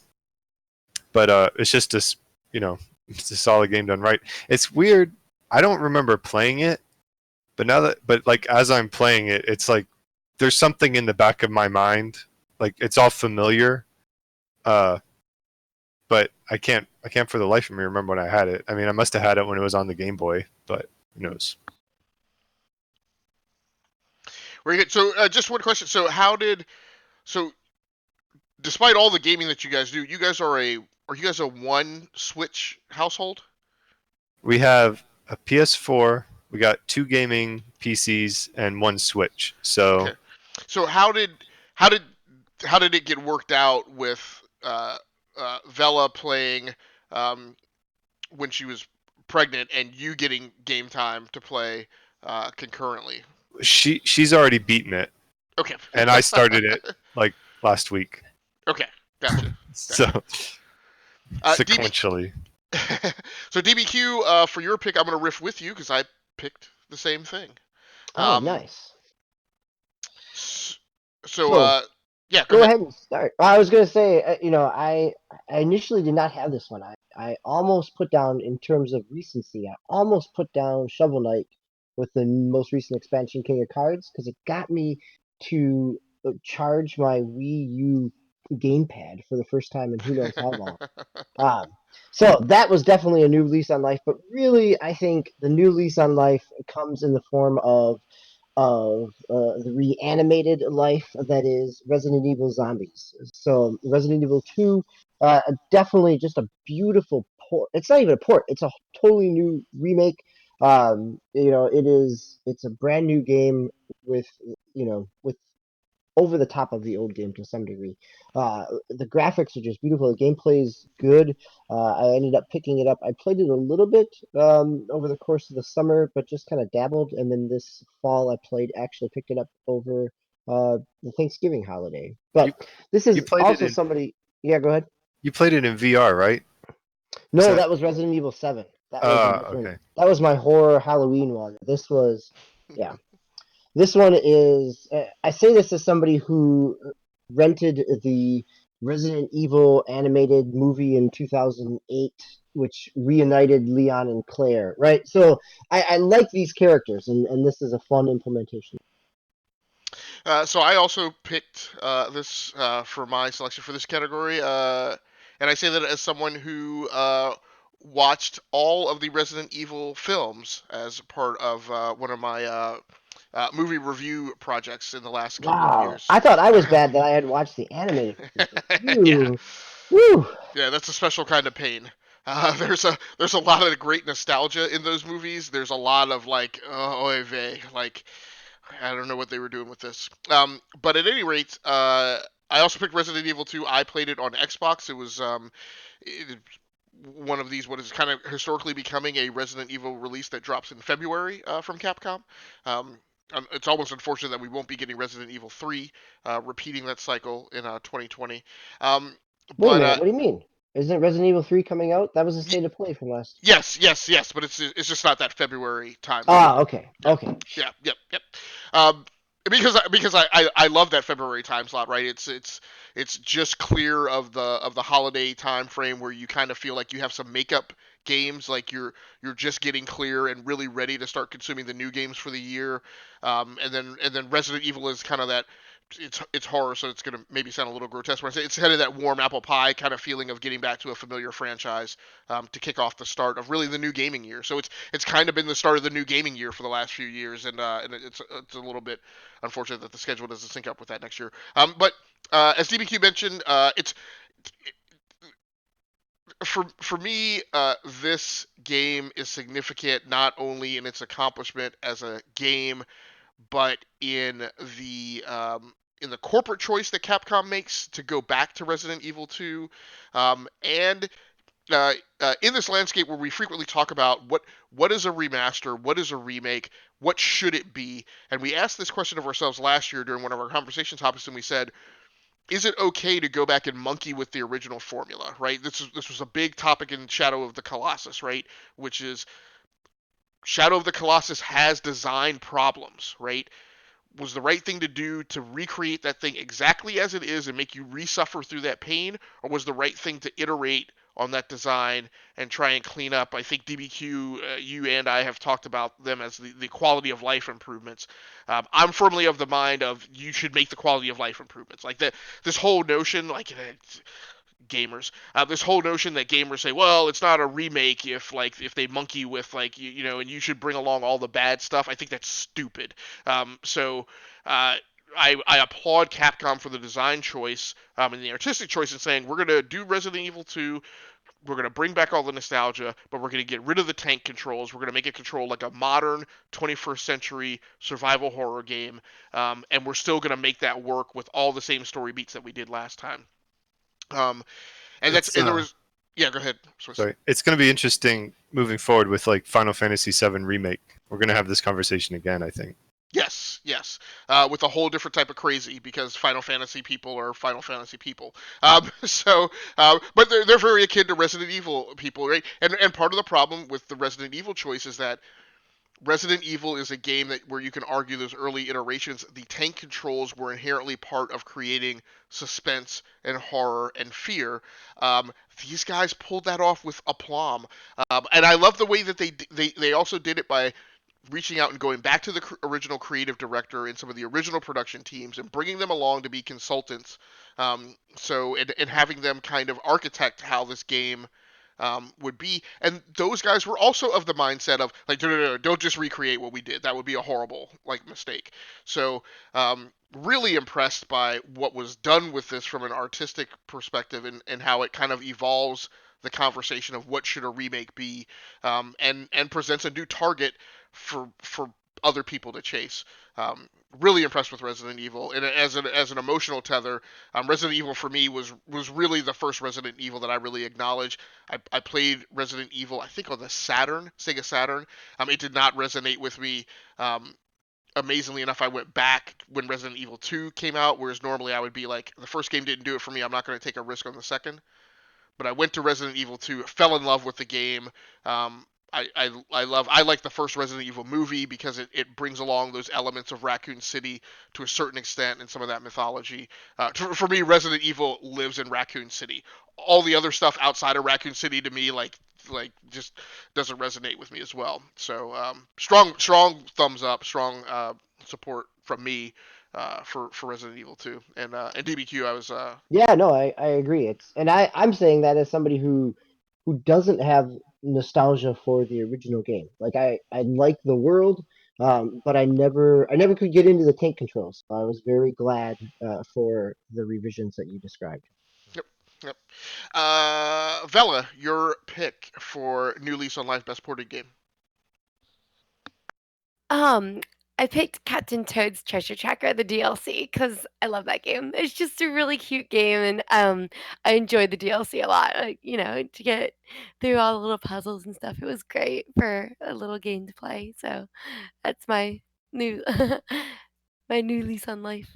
but it's just this, it's a solid game done right. It's weird. I don't remember playing it, but like as I'm playing it, it's like there's something in the back of my mind, like it's all familiar. Uh, but I can't for the life of me remember when I had it. I mean, I must have had it when it was on the Game Boy, but who knows? Very good. So, just one question. So despite all the gaming that you guys do, are you guys a one Switch household? We have a PS4. We got 2 gaming PCs and 1 Switch. So Okay. So how did how did it get worked out with Vella playing um, when she was pregnant and you getting game time to play concurrently? she's already beaten it, Okay. and I started it like last week. Okay. Gotcha. So DB, sequentially, so DBQ, for your pick, I'm gonna riff with you because I picked the same thing. Oh, Um, nice. so, So yeah, go go ahead. ahead and start. I was going to say, I initially did not have this one. I almost put down, in terms of recency, I almost put down Shovel Knight with the most recent expansion, King of Cards, because it got me to charge my Wii U gamepad for the first time in who knows how long. Um, so that was definitely a new lease on life, but really, I think the new lease on life comes in the form of the reanimated life that is Resident Evil Zombies. So Resident Evil 2, definitely just a beautiful port. It's not even a port; it's a totally new remake. It's a brand new game with with over the top of the old game to some degree. The graphics are just beautiful. The gameplay is good. I ended up picking it up. I played it a little bit over the course of the summer, but just kind of dabbled. And then this fall, actually picked it up over the Thanksgiving holiday. you But this you is played it also in somebody. Yeah, go ahead. you played it in VR, right? Is No, that that was Resident Evil 7. That was a different. okay? That was my horror Halloween one. This was, yeah. This one is. I say this as somebody who rented the Resident Evil animated movie in 2008, which reunited Leon and Claire, right? So I like these characters, and this is a fun implementation. So I also picked this for my selection for this category, and I say that as someone who watched all of the Resident Evil films as part of one of my movie review projects in the last couple of Wow. years. I thought I was bad that I had watched the animated version, but Yeah, you. Woo. yeah, that's a special kind of pain. There's a lot of great nostalgia in those movies. There's a lot of like, oh, oy vey, like I don't know what they were doing with this. But at any rate, I also picked Resident Evil 2. I played it on Xbox. It was one of these what is kind of historically becoming a Resident Evil release that drops in February from Capcom. Um, it's almost unfortunate that we won't be getting Resident Evil 3 repeating that cycle in 2020. Um, Wait a but minute. What do you mean? Isn't Resident Evil 3 coming out? That was the y- state of play from last. yes, but it's just not that February timeline. Ah, okay. Yeah, Okay. yep. Um, because I love that February time slot, right? It's just clear of the holiday time frame where you kind of feel like you have some makeup games, like you're just getting clear and really ready to start consuming the new games for the year. And then Resident Evil is kind of that. It's horror, so it's gonna maybe sound a little grotesque when I say it's kind of that warm apple pie kind of feeling of getting back to a familiar franchise to kick off the start of really the new gaming year. So it's kind of been the start of the new gaming year for the last few years, and it's a little bit unfortunate that the schedule doesn't sync up with that next year. But as DBQ mentioned, it's for me, this game is significant not only in its accomplishment as a game, but in the corporate choice that Capcom makes to go back to Resident Evil 2, and in this landscape where we frequently talk about what is a remaster, what is a remake, what should it be, and we asked this question of ourselves last year during one of our conversation topics, and we said, is it okay to go back and monkey with the original formula, right? This was a big topic in Shadow of the Colossus, right? Which is Shadow of the Colossus has design problems, right? Was the right thing to do to recreate that thing exactly as it is and make you resuffer through that pain, or was the right thing to iterate on that design and try and clean up? I think DBQ, you and I have talked about them as the quality of life improvements. I'm firmly of the mind of you should make the quality of life improvements. Like this whole notion, like gamers, this whole notion that gamers say, well, it's not a remake if they monkey with and you should bring along all the bad stuff. I think that's stupid. So I applaud Capcom for the design choice and the artistic choice in saying we're gonna do Resident Evil 2. We're going to bring back all the nostalgia, but we're going to get rid of the tank controls. We're going to make it control like a modern 21st century survival horror game, and we're still going to make that work with all the same story beats that we did last time. Um, It's there was, yeah, go ahead, Swiss. sorry. It's going to be interesting moving forward with like Final Fantasy VII remake. We're going to have this conversation again, I think. Yes, yes, with a whole different type of crazy because Final Fantasy people are Final Fantasy people. But they're very akin to Resident Evil people, right? And part of the problem with the Resident Evil choice is that Resident Evil is a game where you can argue those early iterations, the tank controls were inherently part of creating suspense and horror and fear. These guys pulled that off with aplomb, and I love the way that they also did it by reaching out and going back to the original creative director and some of the original production teams and bringing them along to be consultants. And having them kind of architect how this game would be. And those guys were also of the mindset of like, no, don't just recreate what we did. That would be a horrible mistake. So really impressed by what was done with this from an artistic perspective and how it kind of evolves the conversation of what should a remake be, and presents a new target for other people to chase. Really impressed with Resident Evil, and as an emotional tether, Resident Evil for me was really the first Resident Evil that I really acknowledge. I played Resident Evil, I think on the Sega Saturn. It did not resonate with me. Amazingly enough, I went back when Resident Evil 2 came out, whereas normally I would be like, the first game didn't do it for me, I'm not going to take a risk on the second. But I went to Resident Evil 2, fell in love with the game. I like the first Resident Evil movie because it brings along those elements of Raccoon City to a certain extent and some of that mythology. For me, Resident Evil lives in Raccoon City. All the other stuff outside of Raccoon City to me just doesn't resonate with me as well. So strong thumbs up, strong support from me for Resident Evil 2 and DBQ. I was Yeah, no, I agree. I'm saying that as somebody who doesn't have nostalgia for the original game. Like I like the world, but I never could get into the tank controls. I was very glad for the revisions that you described. Yep. Yep. Vella, your pick for New Lease on Life Best Ported Game. Um, I picked Captain Toad's Treasure Tracker, the DLC, because I love that game. It's just a really cute game, and I enjoyed the DLC a lot. Like, to get through all the little puzzles and stuff, it was great for a little game to play. So that's my new my new lease on life.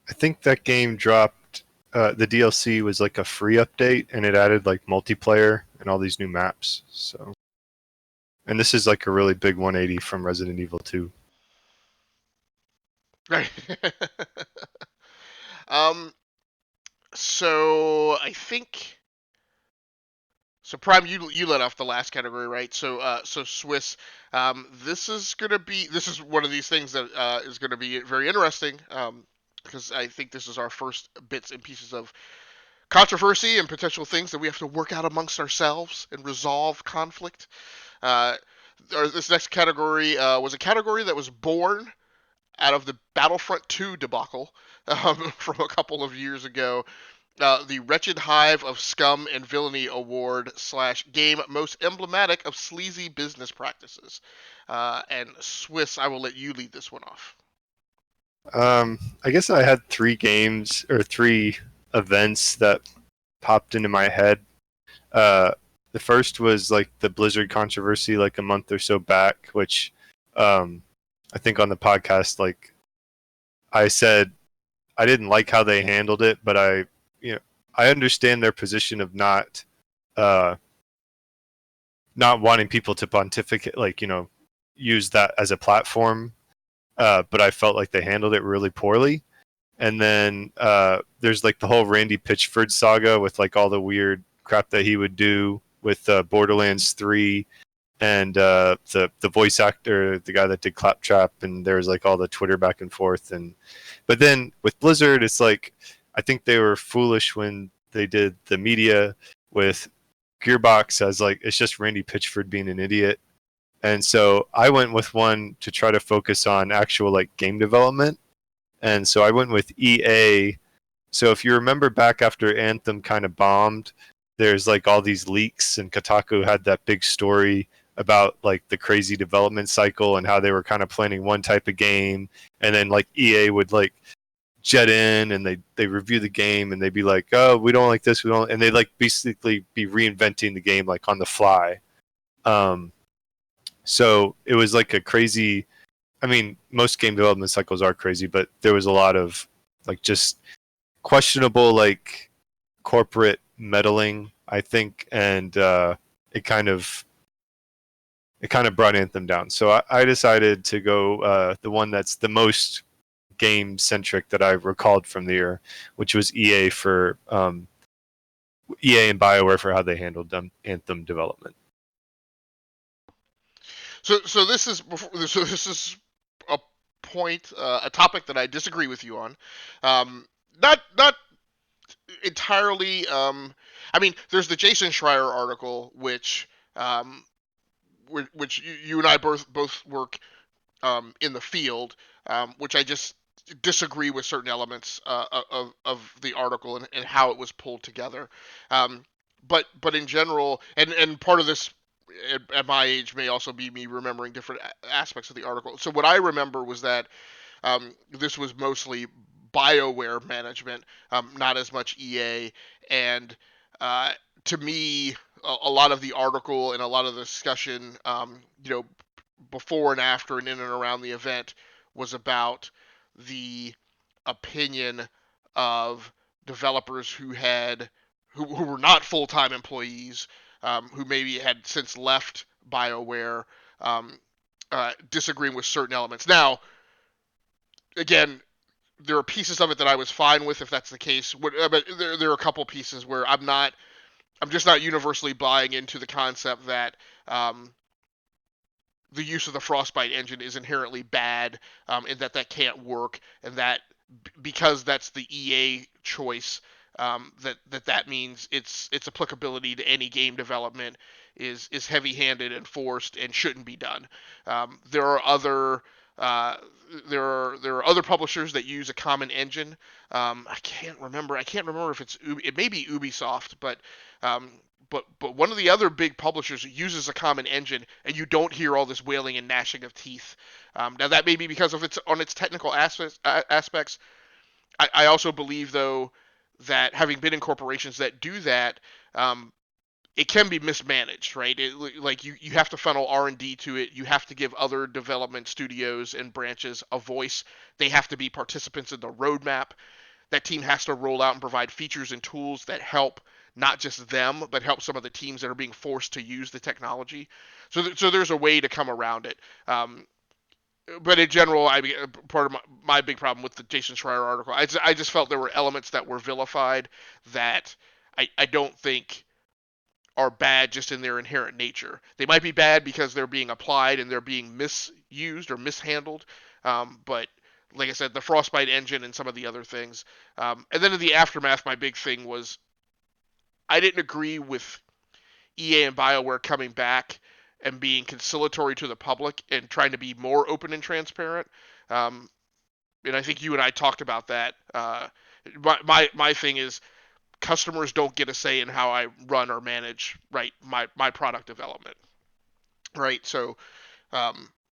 I think that game dropped. The DLC was like a free update, and it added like multiplayer and all these new maps. So, and this is like a really big 180 from Resident Evil 2. Right. um. So I think. So Prime, you let off the last category, right? So Swiss, this is one of these things that is gonna be very interesting, because I think this is our first bits and pieces of controversy and potential things that we have to work out amongst ourselves and resolve conflict. Uh, this next category was a category that was born out of the Battlefront 2 debacle from a couple of years ago. The Wretched Hive of Scum and Villainy Award / game most emblematic of sleazy business practices. And Swiss, I will let you lead this one off. I guess I had 3 games or 3 events that popped into my head. Uh, the first was like the Blizzard controversy, like a month or so back, which I think on the podcast, like I said, I didn't like how they handled it, but you know, I understand their position of uh, not wanting people to pontificate, like use that as a platform. But I felt like they handled it really poorly. And then there's like the whole Randy Pitchford saga with like all the weird crap that he would do with Borderlands 3 and the voice actor, the guy that did Claptrap, and there was like all the Twitter back and forth. And but then with Blizzard, it's like I think they were foolish when they did the media with Gearbox as like it's just Randy Pitchford being an idiot. And so I went with one to try to focus on actual like game development. And so I went with EA. So if you remember back after Anthem kind of bombed, there's like all these leaks, and Kotaku had that big story about like the crazy development cycle and how they were kind of planning one type of game, and then like EA would like jet in and they review the game and they'd be like, oh, we don't like this, we don't, and they like basically be reinventing the game like on the fly. So it was like a crazy. I mean, most game development cycles are crazy, but there was a lot of like just questionable like corporate meddling, I think, and it kind of brought Anthem down. So I decided to go the one that's the most game centric that I recalled from the year, which was EA for EA and BioWare for how they handled Anthem development. So this is a point, a topic that I disagree with you on. Not entirely. I mean, there's the Jason Schreier article, which you and I both work in the field, which I just disagree with certain elements of the article and how it was pulled together. Um, but in general, and part of this at my age may also be me remembering different aspects of the article. So what I remember was that this was mostly BioWare management, not as much EA. And uh, to me, a lot of the article and a lot of the discussion, before and after and in and around the event was about the opinion of developers who were not full-time employees, who maybe had since left BioWare, disagreeing with certain elements. Now, again, there are pieces of it that I was fine with if that's the case, but there are a couple pieces where I'm just not universally buying into the concept that the use of the Frostbite engine is inherently bad, and that can't work, and that because that's the EA choice, that means its applicability to any game development is heavy-handed and forced and shouldn't be done. There are other there are other publishers that use a common engine. I can't remember. If it may be Ubisoft, um, but one of the other big publishers uses a common engine, and you don't hear all this wailing and gnashing of teeth. Now that may be because of its technical aspects. I also believe though that having been in corporations that do that, it can be mismanaged, right? Like you have to funnel R&D to it. You have to give other development studios and branches a voice. They have to be participants in the roadmap. That team has to roll out and provide features and tools that help not just them, but help some of the teams that are being forced to use the technology. So there's a way to come around it. But in general, part of my big problem with the Jason Schreier article, I just felt there were elements that were vilified that I don't think are bad just in their inherent nature. They might be bad because they're being applied and they're being misused or mishandled. But like I said, the Frostbite engine and some of the other things. And then in the aftermath, my big thing was I didn't agree with EA and BioWare coming back and being conciliatory to the public and trying to be more open and transparent. Um, and I think you and I talked about that. My thing is customers don't get a say in how I run or manage my product development, right? So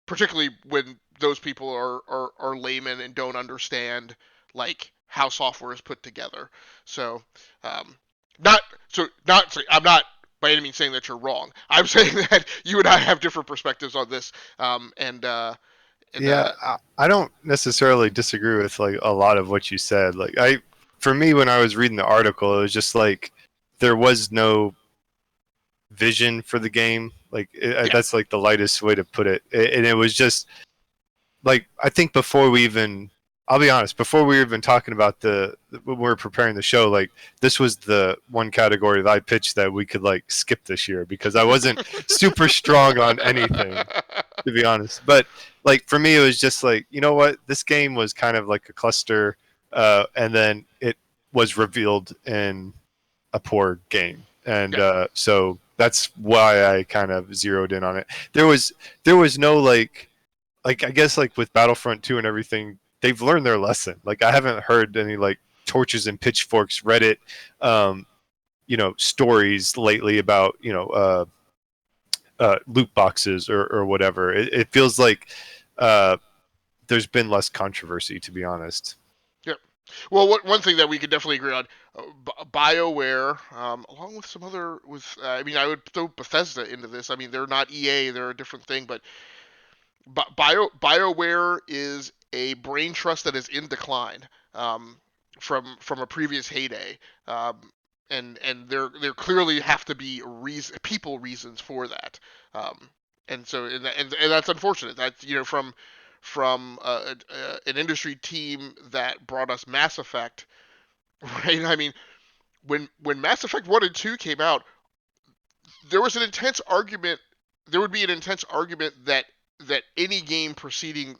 particularly when those people are laymen and don't understand like how software is put together. So, um, I'm not by any means saying that you're wrong. I'm saying that you and I have different perspectives on this. Um, and uh, and Yeah, I don't necessarily disagree with like a lot of what you said. For me, when I was reading the article, it was just like there was no vision for the game. Yeah, That's like the lightest way to put it. And it was just like I think before we even, I'll be honest, before we were even talking about when we were preparing the show, like this was the one category that I pitched that we could like skip this year because I wasn't super strong on anything, to be honest. But like for me, it was just like, you know what, this game was kind of like a cluster, and then it was revealed in a poor game, and yeah, so that's why I kind of zeroed in on it. There was no like I guess like with Battlefront 2 and everything, they've learned their lesson. Like I haven't heard any like torches and pitchforks Reddit, um, stories lately about loot boxes or whatever. It feels like uh, there's been less controversy, to be honest. yeah. Well, one thing that we could definitely agree on, BioWare, along with some other, I mean, I would throw Bethesda into this. I mean, they're not EA; they're a different thing. But BioWare is a brain trust that is in decline, from a previous heyday, um, and there clearly have to be reasons for that, um, and that's unfortunate. That's from an industry team that brought us Mass Effect, right? I mean, when Mass Effect 1 and 2 came out, there was an intense argument. There would be an intense argument that any game preceding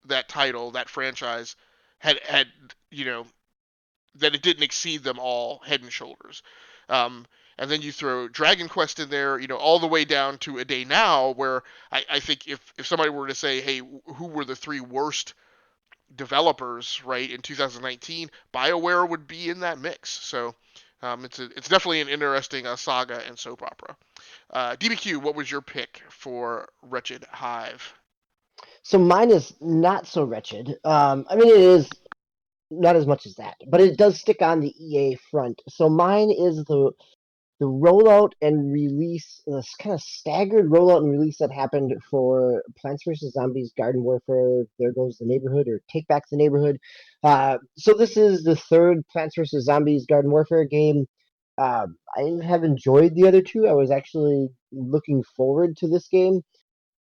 that title, that franchise, had you know that it didn't exceed them all head and shoulders. Um, and then you throw Dragon Quest in there, all the way down to A Day Now, where I think if somebody were to say, hey, who were the three worst developers, right, in 2019, BioWare would be in that mix. So it's definitely an interesting saga and soap opera. DBQ, what was your pick for Wretched Hive? So mine is not so wretched. I mean, it is not as much as that, but it does stick on the EA front. So mine is the rollout and release, this kind of staggered rollout and release that happened for Plants vs Zombies: Garden Warfare, There Goes the Neighborhood, or Take Back the Neighborhood. So this is the third Plants vs Zombies: Garden Warfare game. I have enjoyed the other two. I was actually looking forward to this game.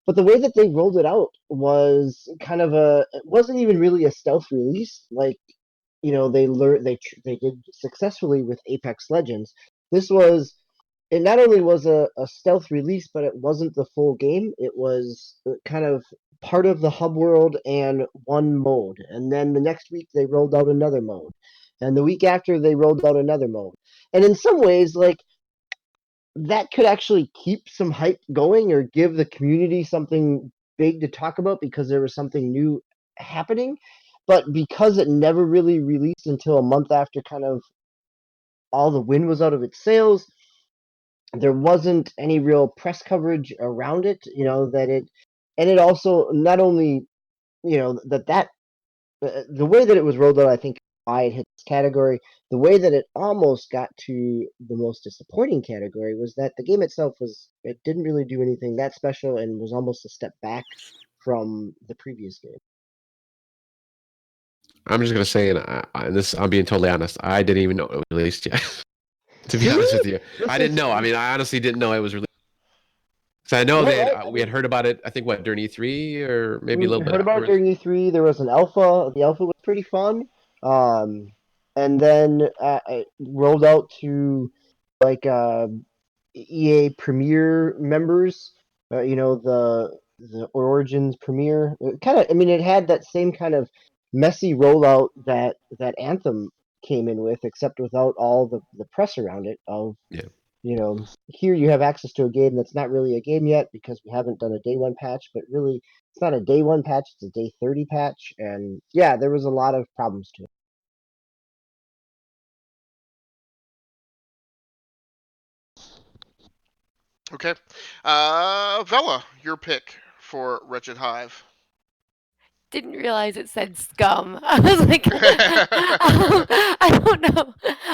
But the way that they rolled it out was kind of it wasn't even really a stealth release. Like, they learned, they did successfully with Apex Legends. This was, it not only was a stealth release, but it wasn't the full game. It was kind of part of the hub world and one mode. And then the next week they rolled out another mode. And the week after they rolled out another mode. And in some ways, like, that could actually keep some hype going or give the community something big to talk about because there was something new happening. But because it never really released until a month after kind of all the wind was out of its sails, there wasn't any real press coverage around it, and it also not only, that the way that it was rolled out, I think why it hit this category. The way that it almost got to the most disappointing category was that the game itself it didn't really do anything that special and was almost a step back from the previous game. I'm just gonna say, and this, I'm being totally honest. I didn't even know it was released yet. To be honest with Really? you, This I didn't is know. I mean, I honestly didn't know it was released. So I know no, that I we had mean, heard about it. I think what, during E3 or maybe a we little bit heard about it afterwards. during E3. There was an alpha. The alpha was pretty fun. And then it rolled out to like EA Premier members. The Origins Premier. Kind of. I mean, it had that same kind of messy rollout that Anthem came in with, except without all the press around it. Yeah. Here you have access to a game that's not really a game yet because we haven't done a day one patch, but really it's not a day one patch, it's a day 30 patch. And yeah, there was a lot of problems to it. Okay. Vela, your pick for Wretched Hive. didn't realize it said scum. I was like, I don't know.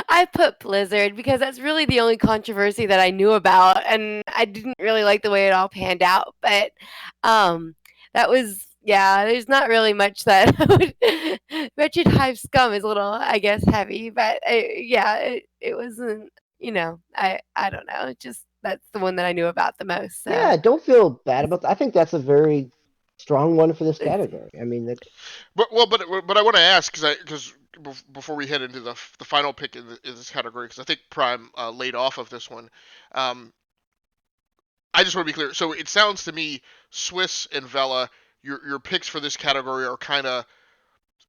I put Blizzard because that's really the only controversy that I knew about, and I didn't really like the way it all panned out. But that was, yeah. There's not really much that Wretched Hive scum is a little, I guess, heavy, but yeah, it wasn't. I don't know. Just that's the one that I knew about the most. So Yeah, don't feel bad about that. I think that's a very strong one for this it's category. I mean, but I want to ask because before we head into the final pick in this category, because I think Prime laid off of this one. Um, I just want to be clear. So it sounds to me, Swiss and Vela, your picks for this category are kind of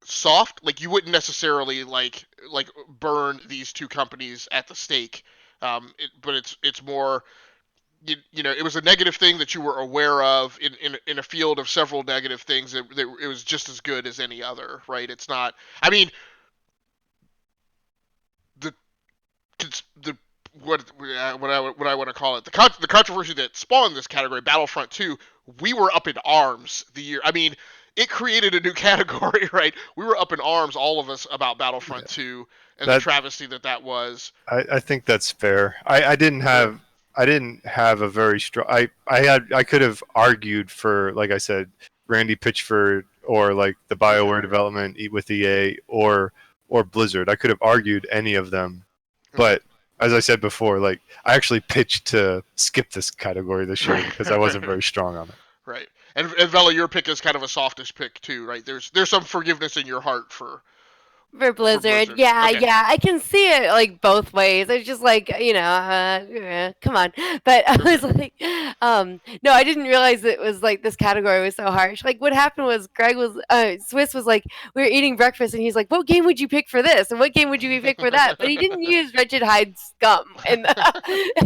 soft. Like you wouldn't necessarily like burn these two companies at the stake. But it's more it was a negative thing that you were aware of in a field of several negative things. It was just as good as any other, right? It's not. I mean, the the what I want to call it, the controversy that spawned this category, Battlefront 2, we were up in arms the year. I mean, it created a new category, right? We were up in arms, all of us, about Battlefront 2 and the That travesty that was. I think that's fair. I didn't have a very strong. I could have argued for, like I said, Randy Pitchford, or like the BioWare development with EA, or Blizzard. I could have argued any of them, but as I said before, like I actually pitched to skip this category this year because I wasn't very strong on it. Right. And Vela, your pick is kind of a softish pick too, right? There's some forgiveness in your heart for for Blizzard. Blizzard. Yeah, Okay. yeah, I can see it like both ways. It's just like, come on. But I was like, no, I didn't realize it was like this category was so harsh. Like what happened was Swiss was like, we were eating breakfast and he's like, what game would you pick for this? And what game would you pick for that? But he didn't use Wretched Hide Scum. And,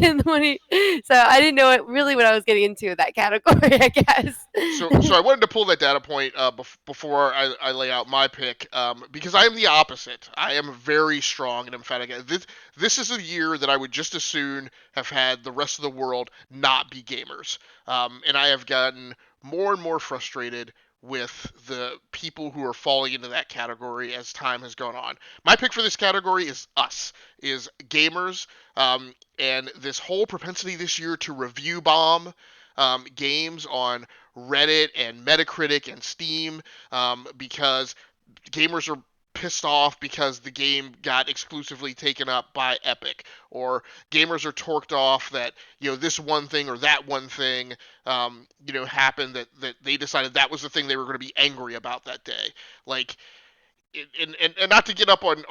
and so I didn't know what I was getting into with that category, I guess. So I wanted to pull that data point before I lay out my pick, because I am the opposite. I am very strong and emphatic. This is a year that I would just as soon have had the rest of the world not be gamers, and I have gotten more and more frustrated with the people who are falling into that category as time has gone on. My pick for this category is us, is gamers, and this whole propensity this year to review bomb games on Reddit and Metacritic and Steam, because gamers are pissed off because the game got exclusively taken up by Epic, or gamers are torqued off that this one thing or that one thing happened that they decided that was the thing they were going to be angry about that day. Like, and not to get up on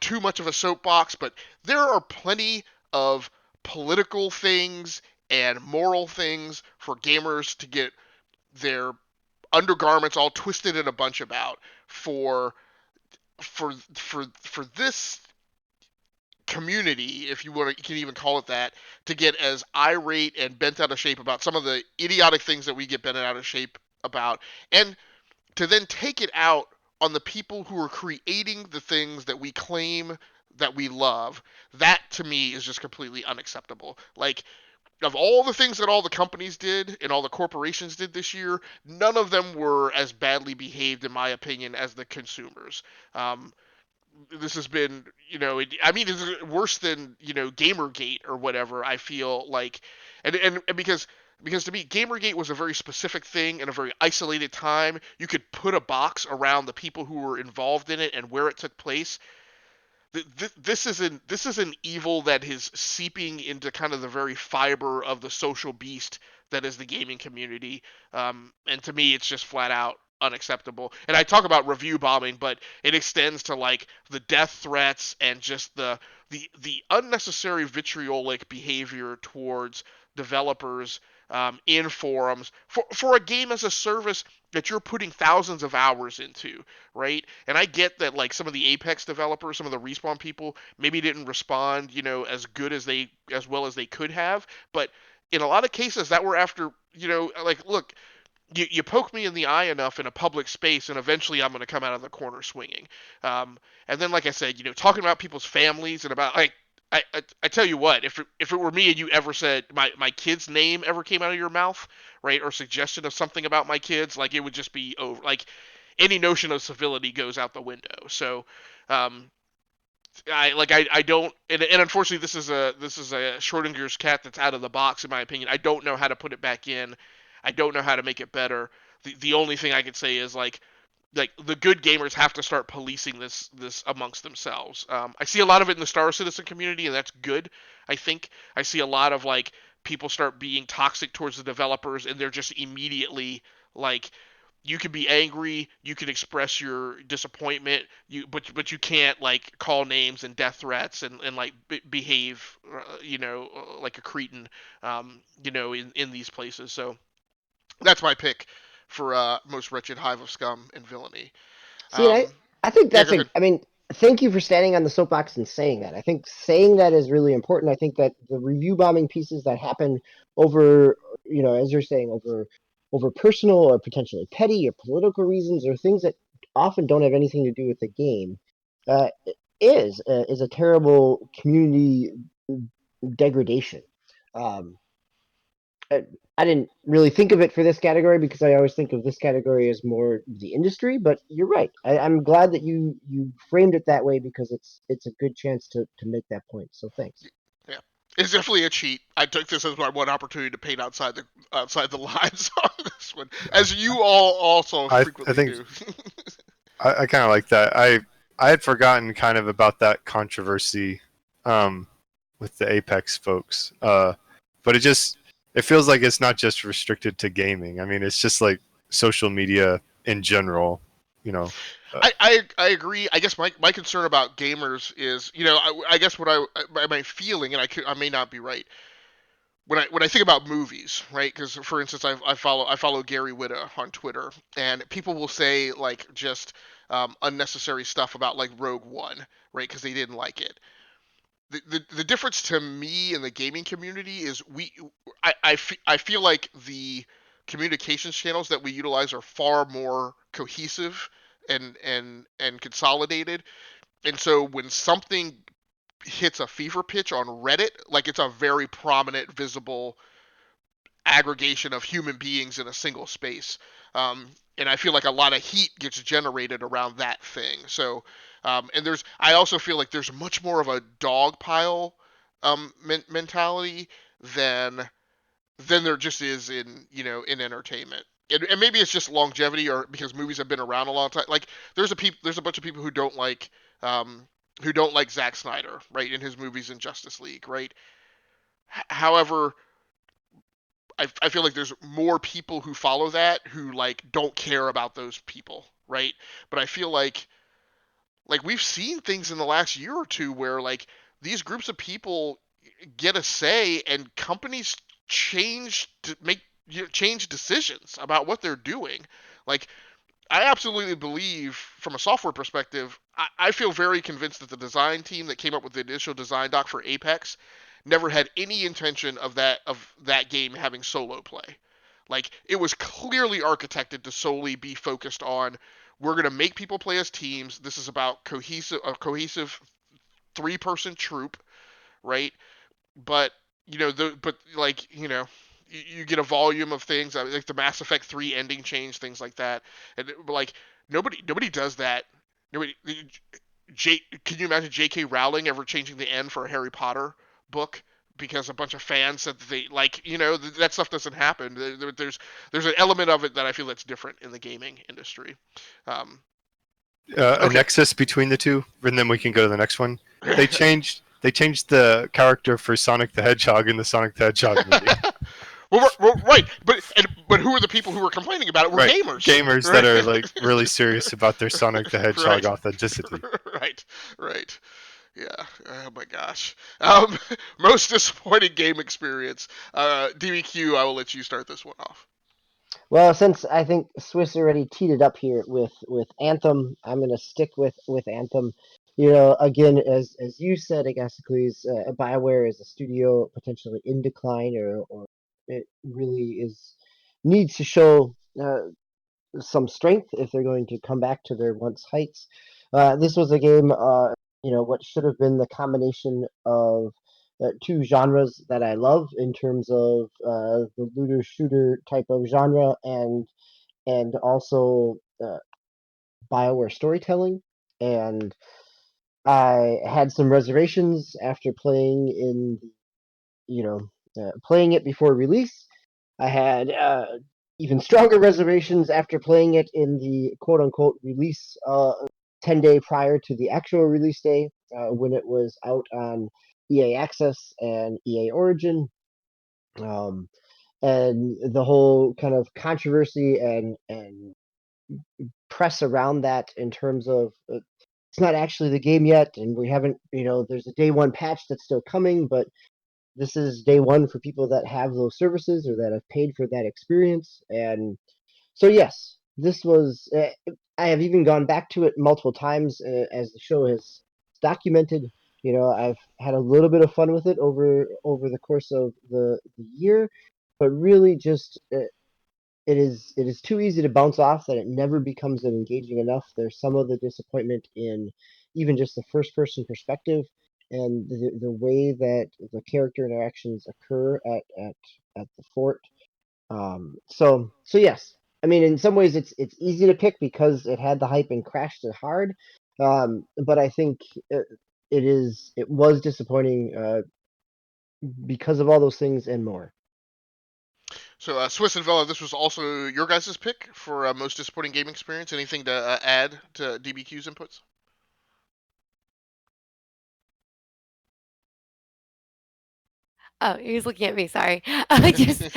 too much of a soapbox, but there are plenty of political things and moral things for gamers to get their undergarments all twisted in a bunch about for this community, if you can even call it that, to get as irate and bent out of shape about some of the idiotic things that we get bent out of shape about, and to then take it out on the people who are creating the things that we claim that we love. That to me is just completely unacceptable. Like, of all the things that all the companies did and all the corporations did this year, none of them were as badly behaved, in my opinion, as the consumers. This has been, it's worse than, Gamergate or whatever, I feel like. And because to me, Gamergate was a very specific thing in a very isolated time. You could put a box around the people who were involved in it and where it took place. This is an evil that is seeping into kind of the very fiber of the social beast that is the gaming community, and to me, it's just flat out unacceptable. And I talk about review bombing, but it extends to like the death threats and just the unnecessary vitriolic behavior towards developers in forums for a game as a service that you're putting thousands of hours into, right? And I get that like some of the Apex developers, some of the Respawn people maybe didn't respond, as well as they could have, but in a lot of cases that were after, like, look, you poke me in the eye enough in a public space, and eventually I'm going to come out of the corner swinging. And then, like I said, talking about people's families and about like I tell you what, if it were me and you ever said my kid's name ever came out of your mouth, right, or suggestion of something about my kids, like it would just be over. Like any notion of civility goes out the window. So um, I don't, and unfortunately this is a Schrodinger's cat that's out of the box in my opinion. I don't know how to put it back in. I don't know how to make it better. The only thing I could say is like the good gamers have to start policing this amongst themselves. I see a lot of it in the Star Citizen community, and that's good. I think I see a lot of like people start being toxic towards the developers, and they're just immediately like, you can be angry, you can express your disappointment, but you can't like call names and death threats and like behave, like a cretin, in these places. So that's my pick for most wretched hive of scum and villainy. See, and I think Yeah, that's go ahead. I mean, thank you for standing on the soapbox and saying that. I think saying that is really important. I think that the review bombing pieces that happen over, as you're saying, over personal or potentially petty or political reasons or things that often don't have anything to do with the game, uh, is a terrible community degradation. Um, I, I didn't really think of it for this category because I always think of this category as more the industry. But you're right. I'm glad that you framed it that way because it's a good chance to make that point. So thanks. Yeah, it's definitely a cheat. I took this as my one opportunity to paint outside the lines on this one, as you all also I frequently think do. I kind of like that. I had forgotten kind of about that controversy um, with the Apex folks, but it feels like it's not just restricted to gaming. I mean, it's just like social media in general. You know, uh, I agree. I guess my concern about gamers is, I guess my feeling, and I may not be right, when I think about movies, right? Because for instance, I follow Gary Whitta on Twitter, and people will say like just unnecessary stuff about like Rogue One, right? Because they didn't like it. The difference to me in the gaming community is I feel like the communications channels that we utilize are far more cohesive and consolidated. And so when something hits a fever pitch on Reddit, like it's a very prominent, visible aggregation of human beings in a single space. And I feel like a lot of heat gets generated around that thing. So, and I also feel like there's much more of a dog pile mentality than there just is in entertainment. And maybe it's just longevity, or because movies have been around a long time. Like there's a bunch of people who don't like Zack Snyder, right, in his movies in Justice League, right. However, I feel like there's more people who follow that who like don't care about those people, right? But I feel like we've seen things in the last year or two where like these groups of people get a say, and companies change decisions about what they're doing. Like I absolutely believe, from a software perspective, I feel very convinced that the design team that came up with the initial design doc for Apex never had any intention of that game having solo play. Like it was clearly architected to solely be focused on, we're gonna make people play as teams. This is about a cohesive 3-person troop, right? But but like you get a volume of things like the Mass Effect 3 ending change, things like that, and like nobody does that. Nobody. Can you imagine J.K. Rowling ever changing the end for a Harry Potter book because a bunch of fans said that they like that stuff doesn't happen. There's an element of it that I feel that's different in the gaming industry. Um, a okay. nexus between the two, and then we can go to the next one. They changed the character for Sonic the Hedgehog in the Sonic the Hedgehog movie. well, right, but who are the people who were complaining about it? Were Right, gamers, gamers that right? are like really serious about their Sonic the Hedgehog Right, authenticity. right, right. Yeah. Oh my gosh. Most disappointing game experience. DBQ. I will let you start this one off. Well, since I think Swiss already teed it up here with Anthem, I'm going to stick with Anthem. Again, as you said, Agasicles, BioWare is a studio potentially in decline, or it really needs to show some strength if they're going to come back to their once heights. This was a game, what should have been the combination of two genres that I love in terms of the looter shooter type of genre and also BioWare storytelling, and I had some reservations after playing playing it before release. I had even stronger reservations after playing it in the quote unquote release 10-day prior to the actual release day when it was out on EA Access and EA Origin. Um, and the whole kind of controversy and press around that in terms of it's not actually the game yet, and we haven't, there's a day one patch that's still coming, but this is day one for people that have those services or that have paid for that experience. And so, yes, this was. I have even gone back to it multiple times as the show has documented. I've had a little bit of fun with it over the course of the year, but really just it is too easy to bounce off that it never becomes engaging enough. There's some of the disappointment in even just the first person perspective and the way that the character interactions occur at the fort. So yes, I mean in some ways it's easy to pick because it had the hype and crashed it hard. But I think it was disappointing because of all those things and more. So, Swiss and Vela, this was also your guys' pick for most disappointing game experience. Anything to add to DBQ's inputs? Oh, he was looking at me. Sorry. I just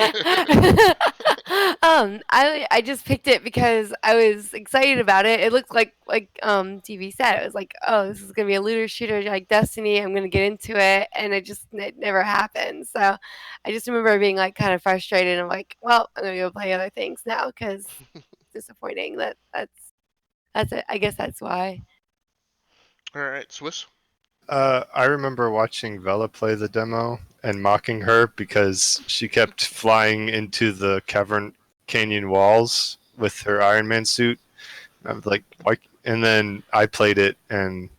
I just picked it because I was excited about it. It looked like TV said. It was like, oh, this is gonna be a looter shooter like Destiny. I'm gonna get into it, and it never happened. So I just remember being like kind of frustrated. I'm like, well, I'm gonna go play other things now because it's disappointing. That's it. I guess that's why. All right, Swiss. I remember watching Vela play the demo and mocking her because she kept flying into the cavern canyon walls with her Iron Man suit. I was like, why? And then I played it and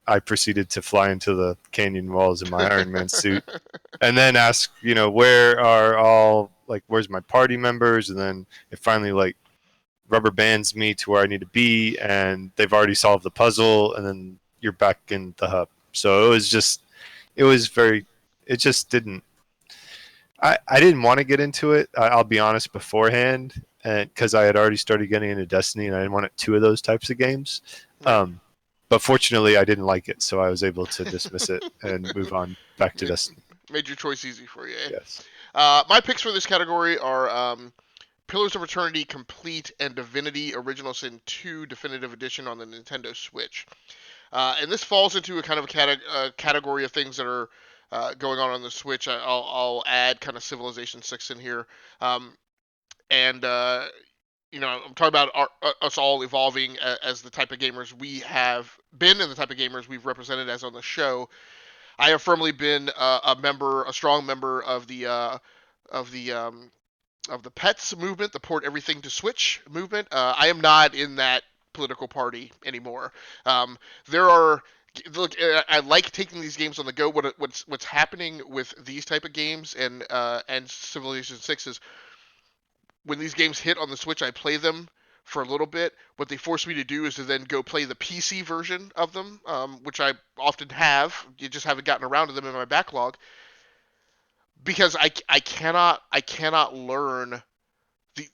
I proceeded to fly into the canyon walls in my Iron Man suit and then ask, where are all, like, where's my party members? And then it finally, like, rubber bands me to where I need to be, and they've already solved the puzzle, and then you're back in the hub. So it was very, it just didn't. I didn't want to get into it. I'll be honest beforehand, and because I had already started getting into Destiny, and I didn't want two of those types of games. Right. But fortunately, I didn't like it, so I was able to dismiss it and move on back to Made, Destiny. made your choice easy for you. Eh? Yes. My picks for this category are Pillars of Eternity Complete and Divinity Original Sin 2 Definitive Edition on the Nintendo Switch. And this falls into a kind of category of things that are going on the Switch. I'll add kind of Civilization 6 in here. And I'm talking about us all evolving as the type of gamers we have been and the type of gamers we've represented as on the show. I have firmly been a strong member of of the um, the pets movement, the port everything to Switch movement. I am not in that political party anymore. There are look, I like taking these games on the go. What's happening with these type of games and Civilization 6 is when these games hit on the Switch, I play them for a little bit. What they force me to do is to then go play the PC version of them, which I often have. You just haven't gotten around to them in my backlog because I cannot learn the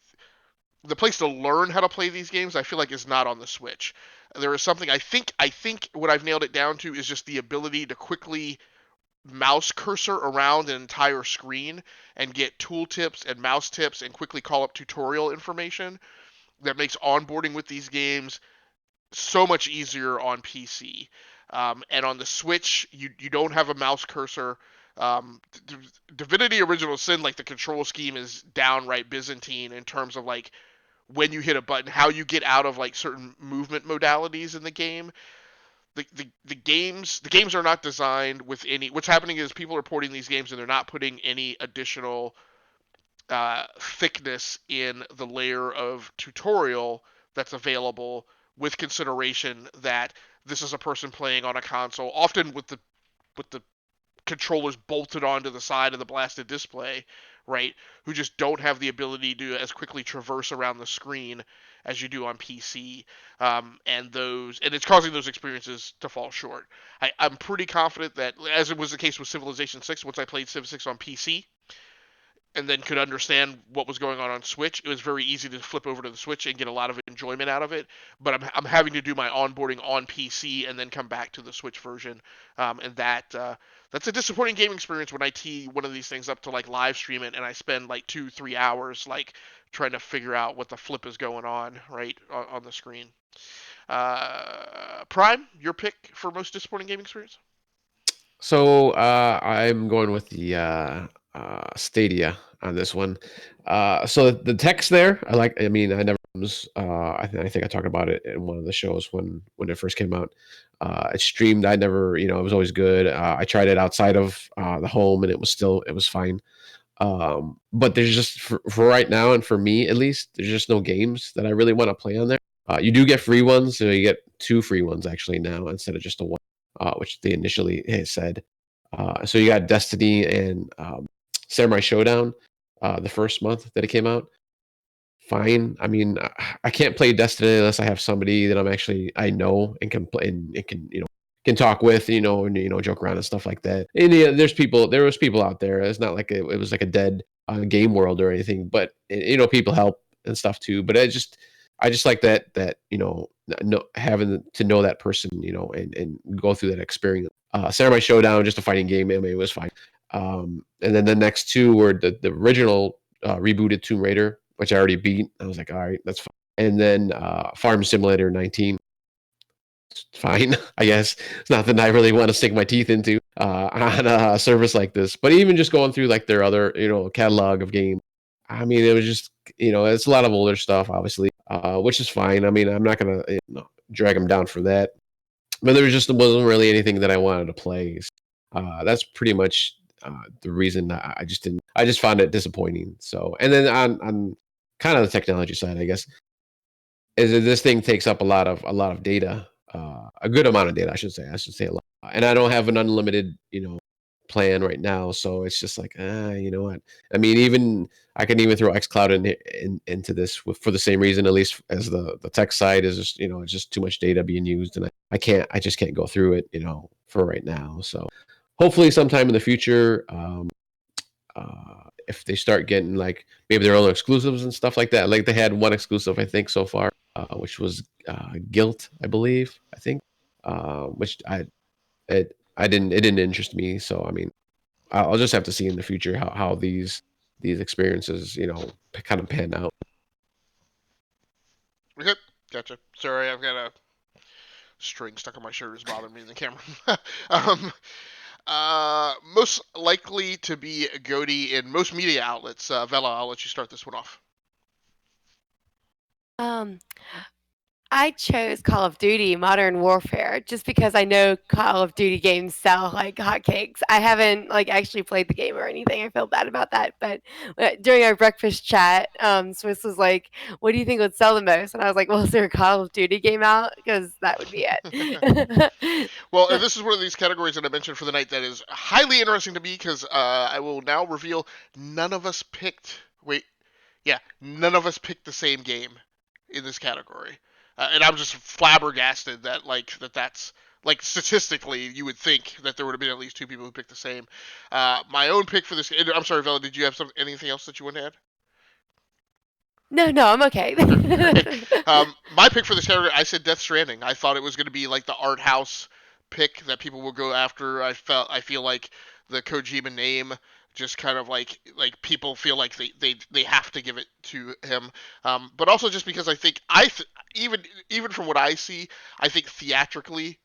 the place to learn how to play these games. I feel like is not on the Switch. There is something I think what I've nailed it down to is just the ability to quickly mouse cursor around an entire screen and get tool tips and mouse tips and quickly call up tutorial information that makes onboarding with these games so much easier on PC. And on the Switch, you don't have a mouse cursor. Divinity Original Sin, like the control scheme is downright Byzantine in terms of like when you hit a button, how you get out of like certain movement modalities in the game. The games are not designed with any. What's happening is people are porting these games and they're not putting any additional thickness in the layer of tutorial that's available with consideration that this is a person playing on a console, often with the controllers bolted onto the side of the blasted display, right? Who just don't have the ability to as quickly traverse around the screen as you do on PC, and it's causing those experiences to fall short. I'm pretty confident that, as it was the case with Civilization 6, once I played Civ 6 on PC, and then could understand what was going on Switch, it was very easy to flip over to the Switch and get a lot of enjoyment out of it. But I'm having to do my onboarding on PC and then come back to the Switch version, and that's a disappointing gaming experience when I tee one of these things up to like live stream it and I spend like 2-3 hours like trying to figure out what the flip is going on right on the screen. Prime, your pick for most disappointing gaming experience? So I'm going with the Stadia on this one. So the text there, I like. I mean, I never was. I think I talked about it in one of the shows when it first came out. It streamed. I never, it was always good. I tried it outside of the home, and it was fine. But there's just for right now, and for me at least, there's just no games that I really want to play on there. You do get free ones, so you get 2 free ones actually now instead of just a one, which they initially had said. So you got Destiny and Samurai Showdown, the first month that it came out. Fine. I mean, I can't play Destiny unless I have somebody that I know and can play and can talk with, and joke around and stuff like that. And yeah, there was people out there. It's not like it was like a dead game world or anything, but people help and stuff too. But I just like that having to know that person, and go through that experience. Samurai Showdown, just a fighting game. I mean, it was fine. And then the next two were the original rebooted Tomb Raider, which I already beat. I was like, all right, that's fine. And then Farm Simulator 19. It's fine, I guess. It's nothing I really want to sink my teeth into on a service like this. But even just going through like their other, catalog of games, I mean, it was just, it's a lot of older stuff, obviously, which is fine. I mean, I'm not gonna drag them down for that. But wasn't really anything that I wanted to play. That's pretty much the reason I just didn't. I just found it disappointing. So, and then on kind of the technology side, I guess, is that this thing takes up a lot of data, a good amount of data, I should say. I should say a lot, and I don't have an unlimited, plan right now. So it's just like, you know what? I mean, even I can even throw XCloud into this for the same reason, at least as the tech side is just, it's just too much data being used, and I just can't go through it, for right now. So hopefully sometime in the future, if they start getting like maybe their own exclusives and stuff like that. Like they had one exclusive, I think, so far, which was Guilt, I believe. I think, which it didn't interest me. So I mean, I'll just have to see in the future how these experiences, kind of pan out. Okay, gotcha. Sorry, I've got a string stuck on my shirt is bothering me in the camera. um, most likely to be a goatee in most media outlets. Vela, I'll let you start this one off. Um, I chose Call of Duty Modern Warfare just because I know Call of Duty games sell like hotcakes. I haven't like actually played the game or anything. I feel bad about that. But during our breakfast chat, Swiss was like, "What do you think would sell the most?" And I was like, "Well, is there a Call of Duty game out? Because that would be it." Well, and this is one of these categories that I mentioned for the night that is highly interesting to me because I will now reveal none of us picked. Wait, yeah, none of us picked the same game in this category, and I'm just flabbergasted that that's like statistically you would think that there would have been at least two people who picked the same. My own pick for this. I'm sorry, Vela. Did you have anything else that you want to add? No, I'm okay. Okay. My pick for this category, I said Death Stranding. I thought it was going to be like the art house pick that people will go after. I feel like the Kojima name just kind of like people feel like they have to give it to him. But also just because I think even from what I see, I think theatrically,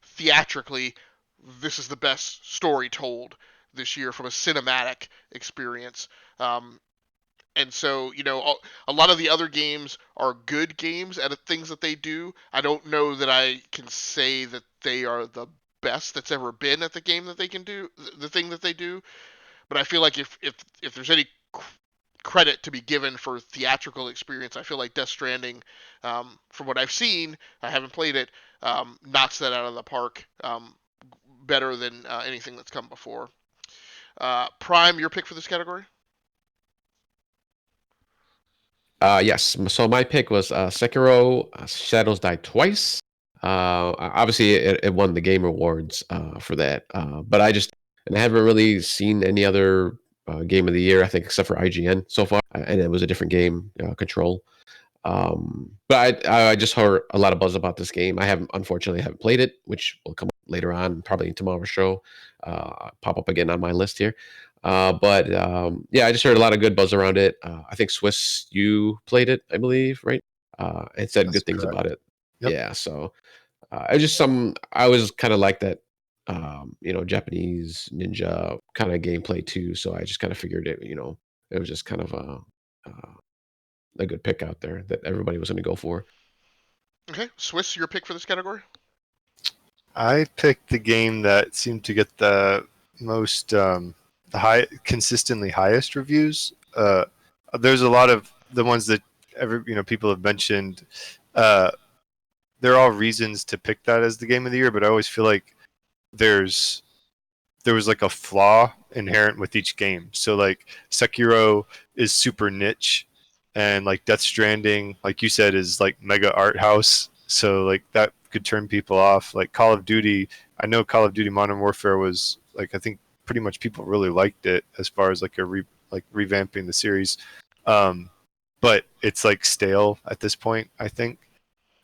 this is the best story told this year from a cinematic experience. And so, a lot of the other games are good games at the things that they do. I don't know that I can say that they are the best that's ever been at the game that they can do, the thing that they do. But I feel like if there's any credit to be given for theatrical experience, I feel like Death Stranding, from what I've seen, I haven't played it, knocks that out of the park, better than anything that's come before. Prime, your pick for this category? Yes. So my pick was Sekiro: Shadows Die Twice. Obviously, it won the Game Awards for that. But I haven't really seen any other Game of the Year. I think except for IGN so far, and it was a different game, Control. But I just heard a lot of buzz about this game. Unfortunately haven't played it, which will come up later on, probably in tomorrow's show. Pop up again on my list here. But yeah, I just heard a lot of good buzz around it. I think Swiss, you played it, I believe, right? And said That's good things correct. about it. Yep. Yeah, so I was kind of like that, Japanese ninja kind of gameplay too. So I just kind of figured it was just kind of a good pick out there that everybody was going to go for. Okay, Swiss, your pick for this category? I picked the game that seemed to get the most consistently highest reviews. There's a lot of the ones that people have mentioned. Uh, they're all reasons to pick that as the game of the year, but I always feel like there's there was like a flaw inherent with each game. So like Sekiro is super niche, and like Death Stranding, like you said, is like mega art house. So like that could turn people off. Like Call of Duty, I know Call of Duty Modern Warfare was like, I think pretty much people really liked it as far as like revamping the series. Um, but it's like stale at this point, I think.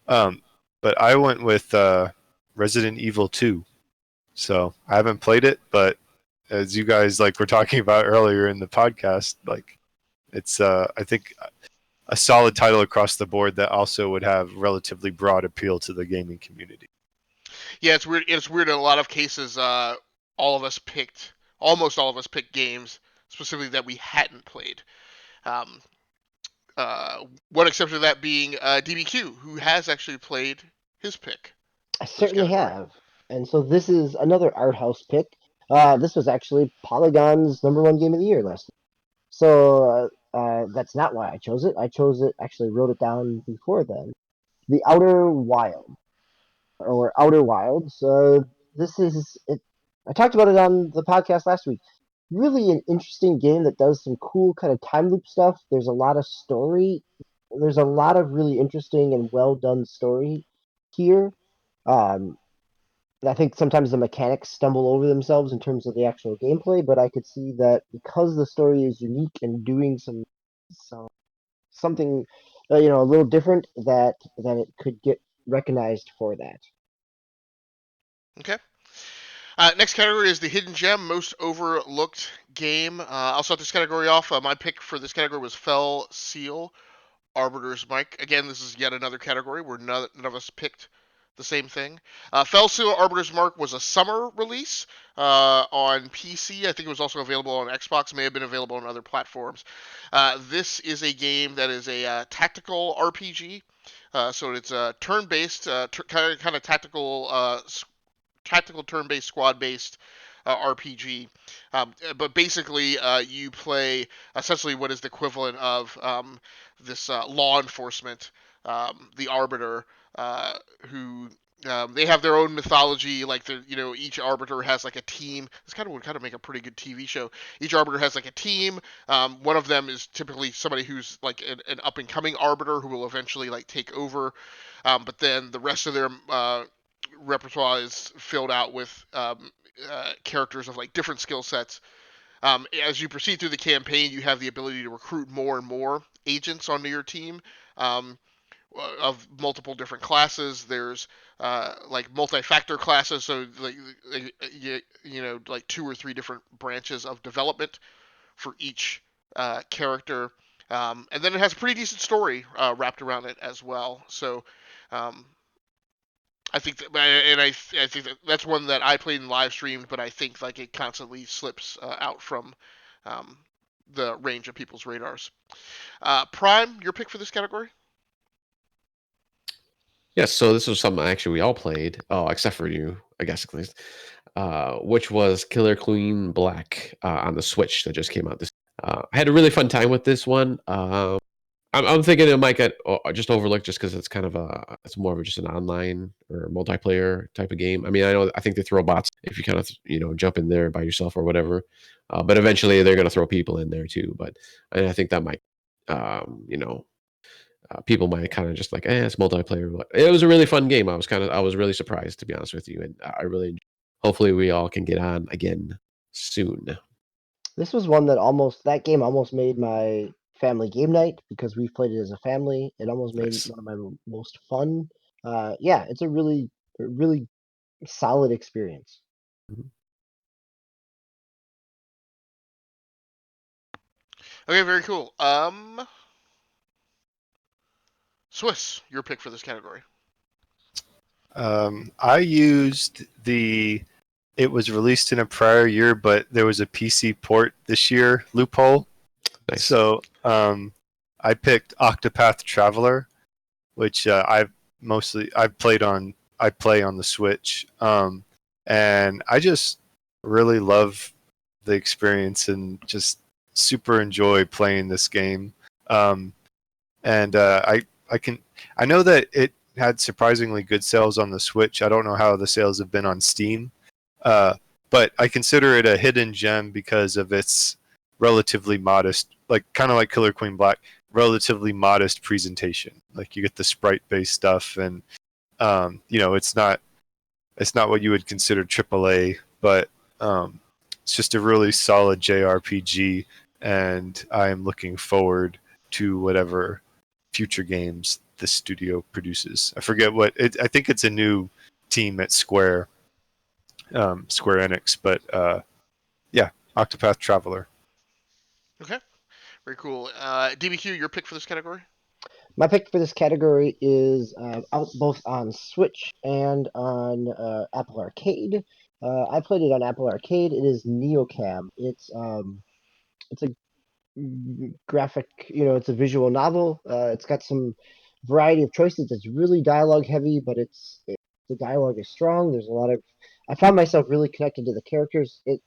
Um, but I went with Resident Evil 2. So I haven't played it, but as you guys like were talking about earlier in the podcast, like it's I think a solid title across the board that also would have relatively broad appeal to the gaming community. Yeah, it's weird. It's weird in a lot of cases. Almost all of us picked games specifically that we hadn't played. Um, one exception to that being DBQ, who has actually played his pick I for this certainly category. have. And so this is another art house pick. This was actually Polygon's #1 game of the year last year. So that's not why I chose it. I chose it, actually wrote it down before then. The Outer Wild, or Outer Wilds. This is it. I talked about it on the podcast last week. Really an interesting game that does some cool kind of time loop stuff. There's a lot of story. There's a lot of really interesting and well done story here. Um, I think sometimes the mechanics stumble over themselves in terms of the actual gameplay, but I could see that because the story is unique and doing something a little different, that it could get recognized for that. Okay. Next category is the hidden gem, most overlooked game. I'll start this category off. My pick for this category was Fell Seal, Arbiter's Mike. Again, this is yet another category where none of us picked the same thing. Fell Seal Arbiter's Mark was a summer release on PC. I think it was also available on Xbox, may have been available on other platforms. This is a game that is a tactical RPG. So it's turn-based, kind of tactical turn-based, squad-based RPG. But basically, you play essentially what is the equivalent of this law enforcement, the Arbiter, who they have their own mythology. Like each Arbiter has like a team. This would kind of make a pretty good TV show. Each Arbiter has like a team. One of them is typically somebody who's like an up and coming Arbiter who will eventually like take over. But then the rest of their repertoire is filled out with characters of like different skill sets. As you proceed through the campaign, you have the ability to recruit more and more agents onto your team um, of multiple different classes. There's like multi-factor classes, so like 2 or 3 different branches of development for each character. And then it has a pretty decent story wrapped around it as well. So um, I think I think that's one that I played and live streamed, but I think like it constantly slips out from um, the range of people's radars. Prime, your pick for this category? Yes, so this was something actually we all played. Oh, except for you, I guess at least. Which was Killer Queen Black on the Switch that just came out. I had a really fun time with this one. I'm thinking it might get just overlooked just because it's more of just an online or multiplayer type of game. I mean, I think they throw bots if you kind of jump in there by yourself or whatever, but eventually they're going to throw people in there too. And I think that might people might kind of just like, it's multiplayer. But it was a really fun game. I was really surprised, to be honest with you, and I really. Hopefully, we all can get on again soon. This was one that game almost made my family game night because we've played it as a family. It almost made Nice. one of my most fun. Yeah, it's a really solid experience. Mhm. Okay, very cool. Swiss, your pick for this category. I used it was released in a prior year, but there was a PC port this year loophole. Nice. So I picked Octopath Traveler, which I play on the Switch, and I just really love the experience and just super enjoy playing this game. And I know that it had surprisingly good sales on the Switch. I don't know how the sales have been on Steam, but I consider it a hidden gem because of its relatively modest, like kind of like Killer Queen Black, relatively modest presentation. Like you get the sprite-based stuff, and it's not what you would consider AAA, but it's just a really solid JRPG, and I am looking forward to whatever future games the studio produces. I forget I think it's a new team at Square Enix, but yeah, Octopath Traveler. Okay, very cool. DBQ, your pick for this category. My pick for this category is out both on Switch and on Apple Arcade. I played it on Apple Arcade. It is Neocab. It's a graphic, it's a visual novel. It's got some variety of choices. It's really dialogue heavy, but the dialogue is strong. There's a lot of. I found myself really connected to the characters. It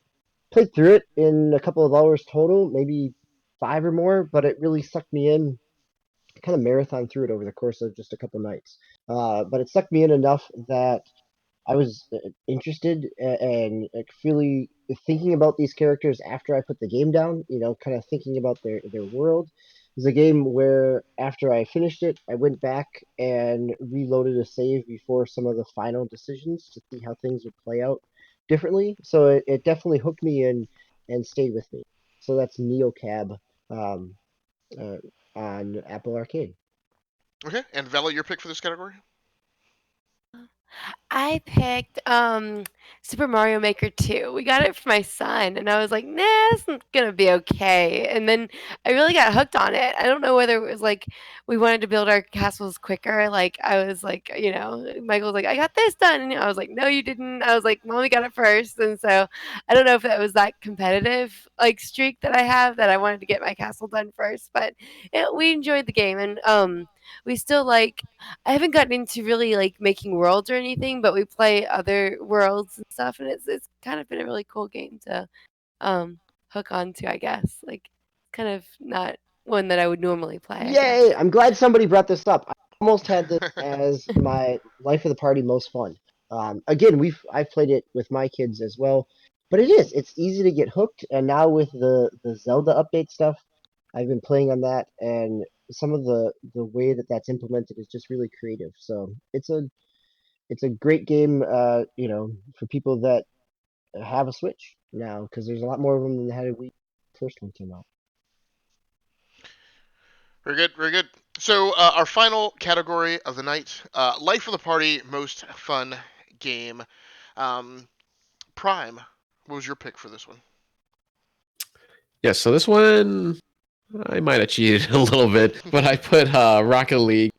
played through it in a couple of hours total, maybe 5 or more, but it really sucked me in. Kind of marathon through it over the course of just a couple nights. But it sucked me in enough that I was interested and like really thinking about these characters after I put the game down. Kind of thinking about their world. It was a game where after I finished it, I went back and reloaded a save before some of the final decisions to see how things would play out differently. So it definitely hooked me in and stayed with me. So that's Neocab um, uh, on Apple Arcade. Okay, and Vela, your pick for this category. I picked Super Mario Maker 2. We got it for my son, and I was like, nah, it's gonna be okay. And then I really got hooked on it. I don't know whether it was like we wanted to build our castles quicker. Like I was like, Michael was like, I got this done, and I was like, no, you didn't. I was like, Mommy got it first, and so I don't know if that was that competitive like streak that I have that I wanted to get my castle done first. But we enjoyed the game, and we still like I haven't gotten into really like making worlds or anything, but we play other worlds and stuff, and it's kind of been a really cool game to hook on to, I guess. Like kind of not one that I would normally play, I Yay! guess. I'm glad somebody brought this up. I almost had this as my life of the party most fun. Again, I've played it with my kids as well, but it's easy to get hooked. And now with the Zelda update stuff, I've been playing on that, and some of the way that that's implemented is just really creative. So it's a great game, for people that have a Switch now because there's a lot more of them than had when the first one came out. Very good, very good. So our final category of the night, life of the party, most fun game. Um, Prime, what was your pick for this one? Yeah, so this one I might have cheated a little bit, but I put Rocket League,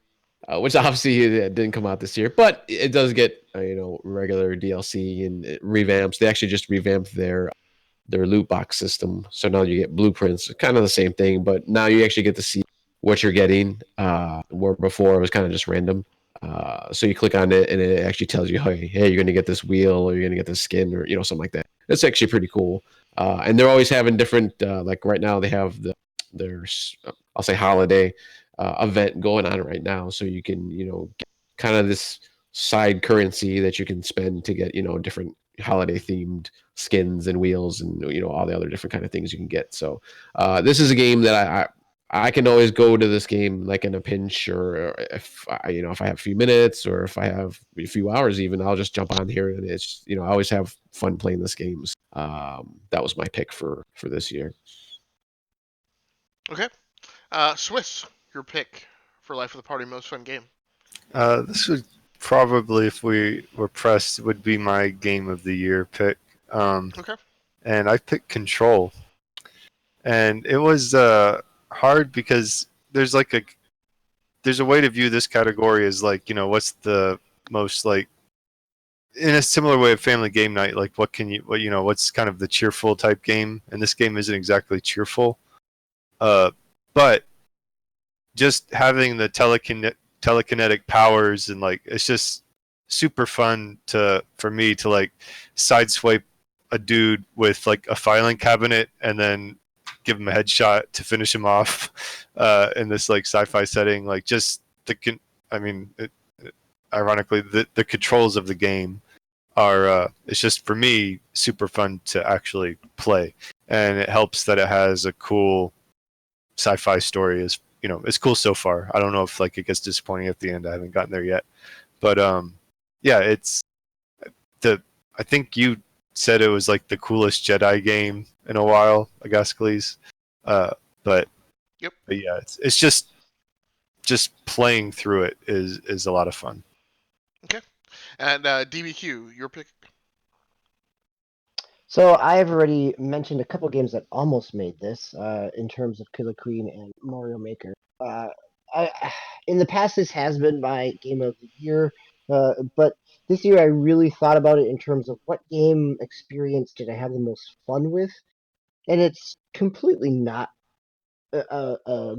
which obviously didn't come out this year, but it does get regular DLC and it revamps. They actually just revamped their loot box system, so now you get blueprints, kind of the same thing, but now you actually get to see what you're getting. Where before it was kind of just random. So you click on it and it actually tells you, hey, you're gonna get this wheel or you're gonna get this skin or something like that. It's actually pretty cool. And they're always having different. Like right now they have their I'll say holiday event going on right now, so you can get kind of this side currency that you can spend to get different holiday themed skins and wheels and all the other different kind of things you can get. So this is a game that I can always go to this game like in a pinch, or if if I have a few minutes, or if I have a few hours, even I'll just jump on here, and it's I always have fun playing this game. That was my pick for this year. Okay. Swiss, your pick for Life of the Party most fun game. This would probably, if we were pressed, would be my game of the year pick. Okay. And I picked Control, and it was hard because there's a way to view this category as like what's the most like in a similar way of family game night, like what's kind of the cheerful type game, and this game isn't exactly cheerful, but just having the telekinetic powers, and like it's just super fun for me to like sideswipe a dude with like a filing cabinet and then give him a headshot to finish him off in this like sci-fi setting. Like just ironically the controls of the game are it's just for me super fun to actually play, and it helps that it has a cool sci-fi story. Is it's cool so far. I don't know if like it gets disappointing at the end. I haven't gotten there yet, but yeah, it's the I think you said it was like the coolest Jedi game in a while, Agascles. But Yep. but yeah, it's just playing through it is a lot of fun. Okay. And DBQ, your pick. So I've already mentioned a couple games that almost made this in terms of Killer Queen and Mario Maker. In the past, this has been my game of the year, but this year I really thought about it in terms of what game experience did I have the most fun with, and it's completely not a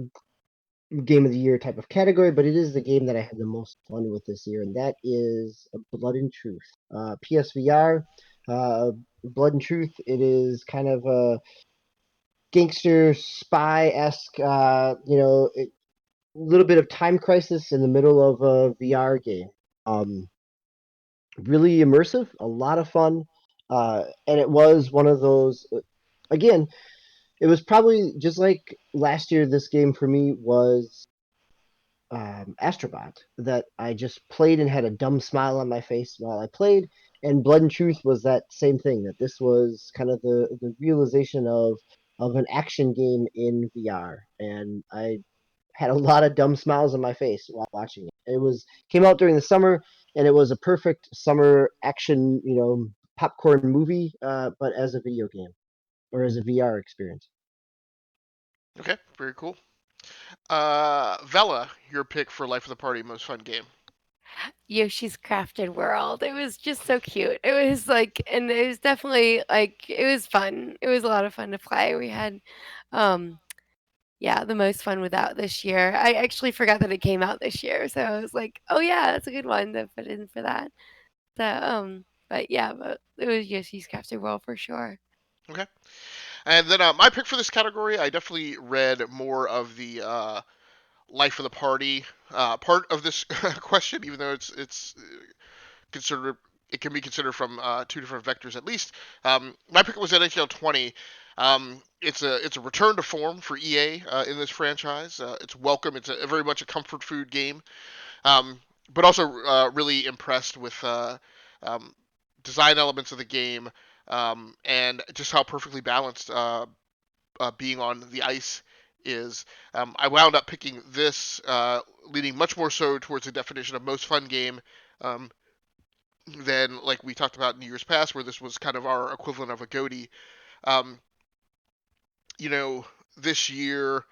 game of the year type of category, but it is the game that I had the most fun with this year, and that is Blood and Truth. PSVR, Blood and Truth. It is kind of a gangster spy esque, little bit of time crisis in the middle of a VR game. Really immersive, a lot of fun, and it was one of those. Again, it was probably just like last year. This game for me was Astrobot that I just played and had a dumb smile on my face while I played. And Blood and Truth was that same thing. That this was kind of the realization of an action game in VR, and I had a lot of dumb smiles on my face while watching it. It was came out during the summer, and it was a perfect summer action, popcorn movie, but as a video game or as a VR experience. Okay. Very cool. Vella, your pick for Life of the Party most fun game. Yoshi's Crafted World. It was just so cute. It was like, and it was definitely like, it was fun. It was a lot of fun to play. We had, um, yeah, the most fun with that this year. I actually forgot that it came out this year, so I was like, oh yeah, that's a good one to put in for that. But yeah, but it was Yoshi's Crafted World for sure. Okay. And then my pick for this category, I definitely read more of the Life of the Party part of this question, even though it's considered it can be considered from two different vectors at least. My pick was NHL 20. It's a return to form for EA in this franchise. It's welcome. It's a very much a comfort food game, but also really impressed with um, design elements of the game and just how perfectly balanced being on the ice is. I wound up picking this, leaning much more so towards the definition of most fun game um, than like we talked about in years past, where this was kind of our equivalent of a GOTY. Um, this year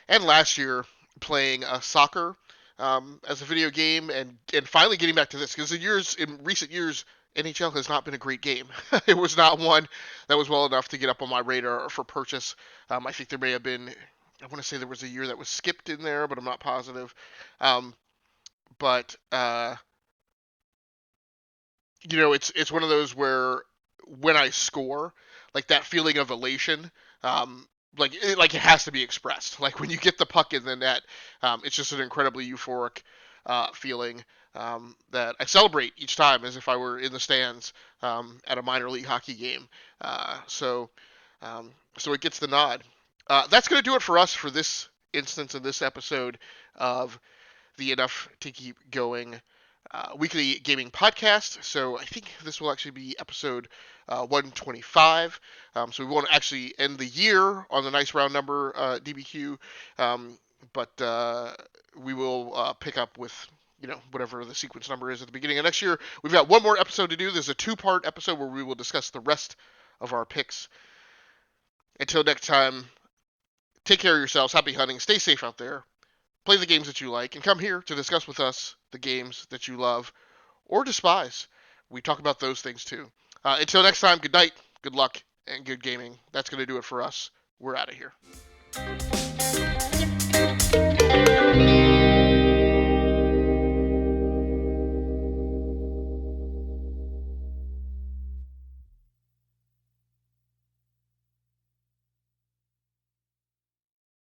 and last year playing soccer as a video game, and finally getting back to this because in recent years NHL has not been a great game. It was not one that was well enough to get up on my radar for purchase. I think there may have been, I want to say there was a year that was skipped in there, but I'm not positive. But it's one of those where when I score, like that feeling of elation, like it has to be expressed. Like when you get the puck in the net, it's just an incredibly euphoric feeling that I celebrate each time as if I were in the stands at a minor league hockey game. So it gets the nod. That's going to do it for us for this instance in this episode of the Enough to Keep Going weekly gaming podcast. So I think this will actually be episode 125. So we won't actually end the year on the nice round number DBQ, but we will pick up with whatever the sequence number is at the beginning of next year. We've got one more episode to do. There's a 2-part episode where we will discuss the rest of our picks. Until next time, take care of yourselves. Happy hunting. Stay safe out there. Play the games that you like, and come here to discuss with us the games that you love or despise. We talk about those things too. Until next time, good night, good luck, and good gaming. That's going to do it for us. We're out of here.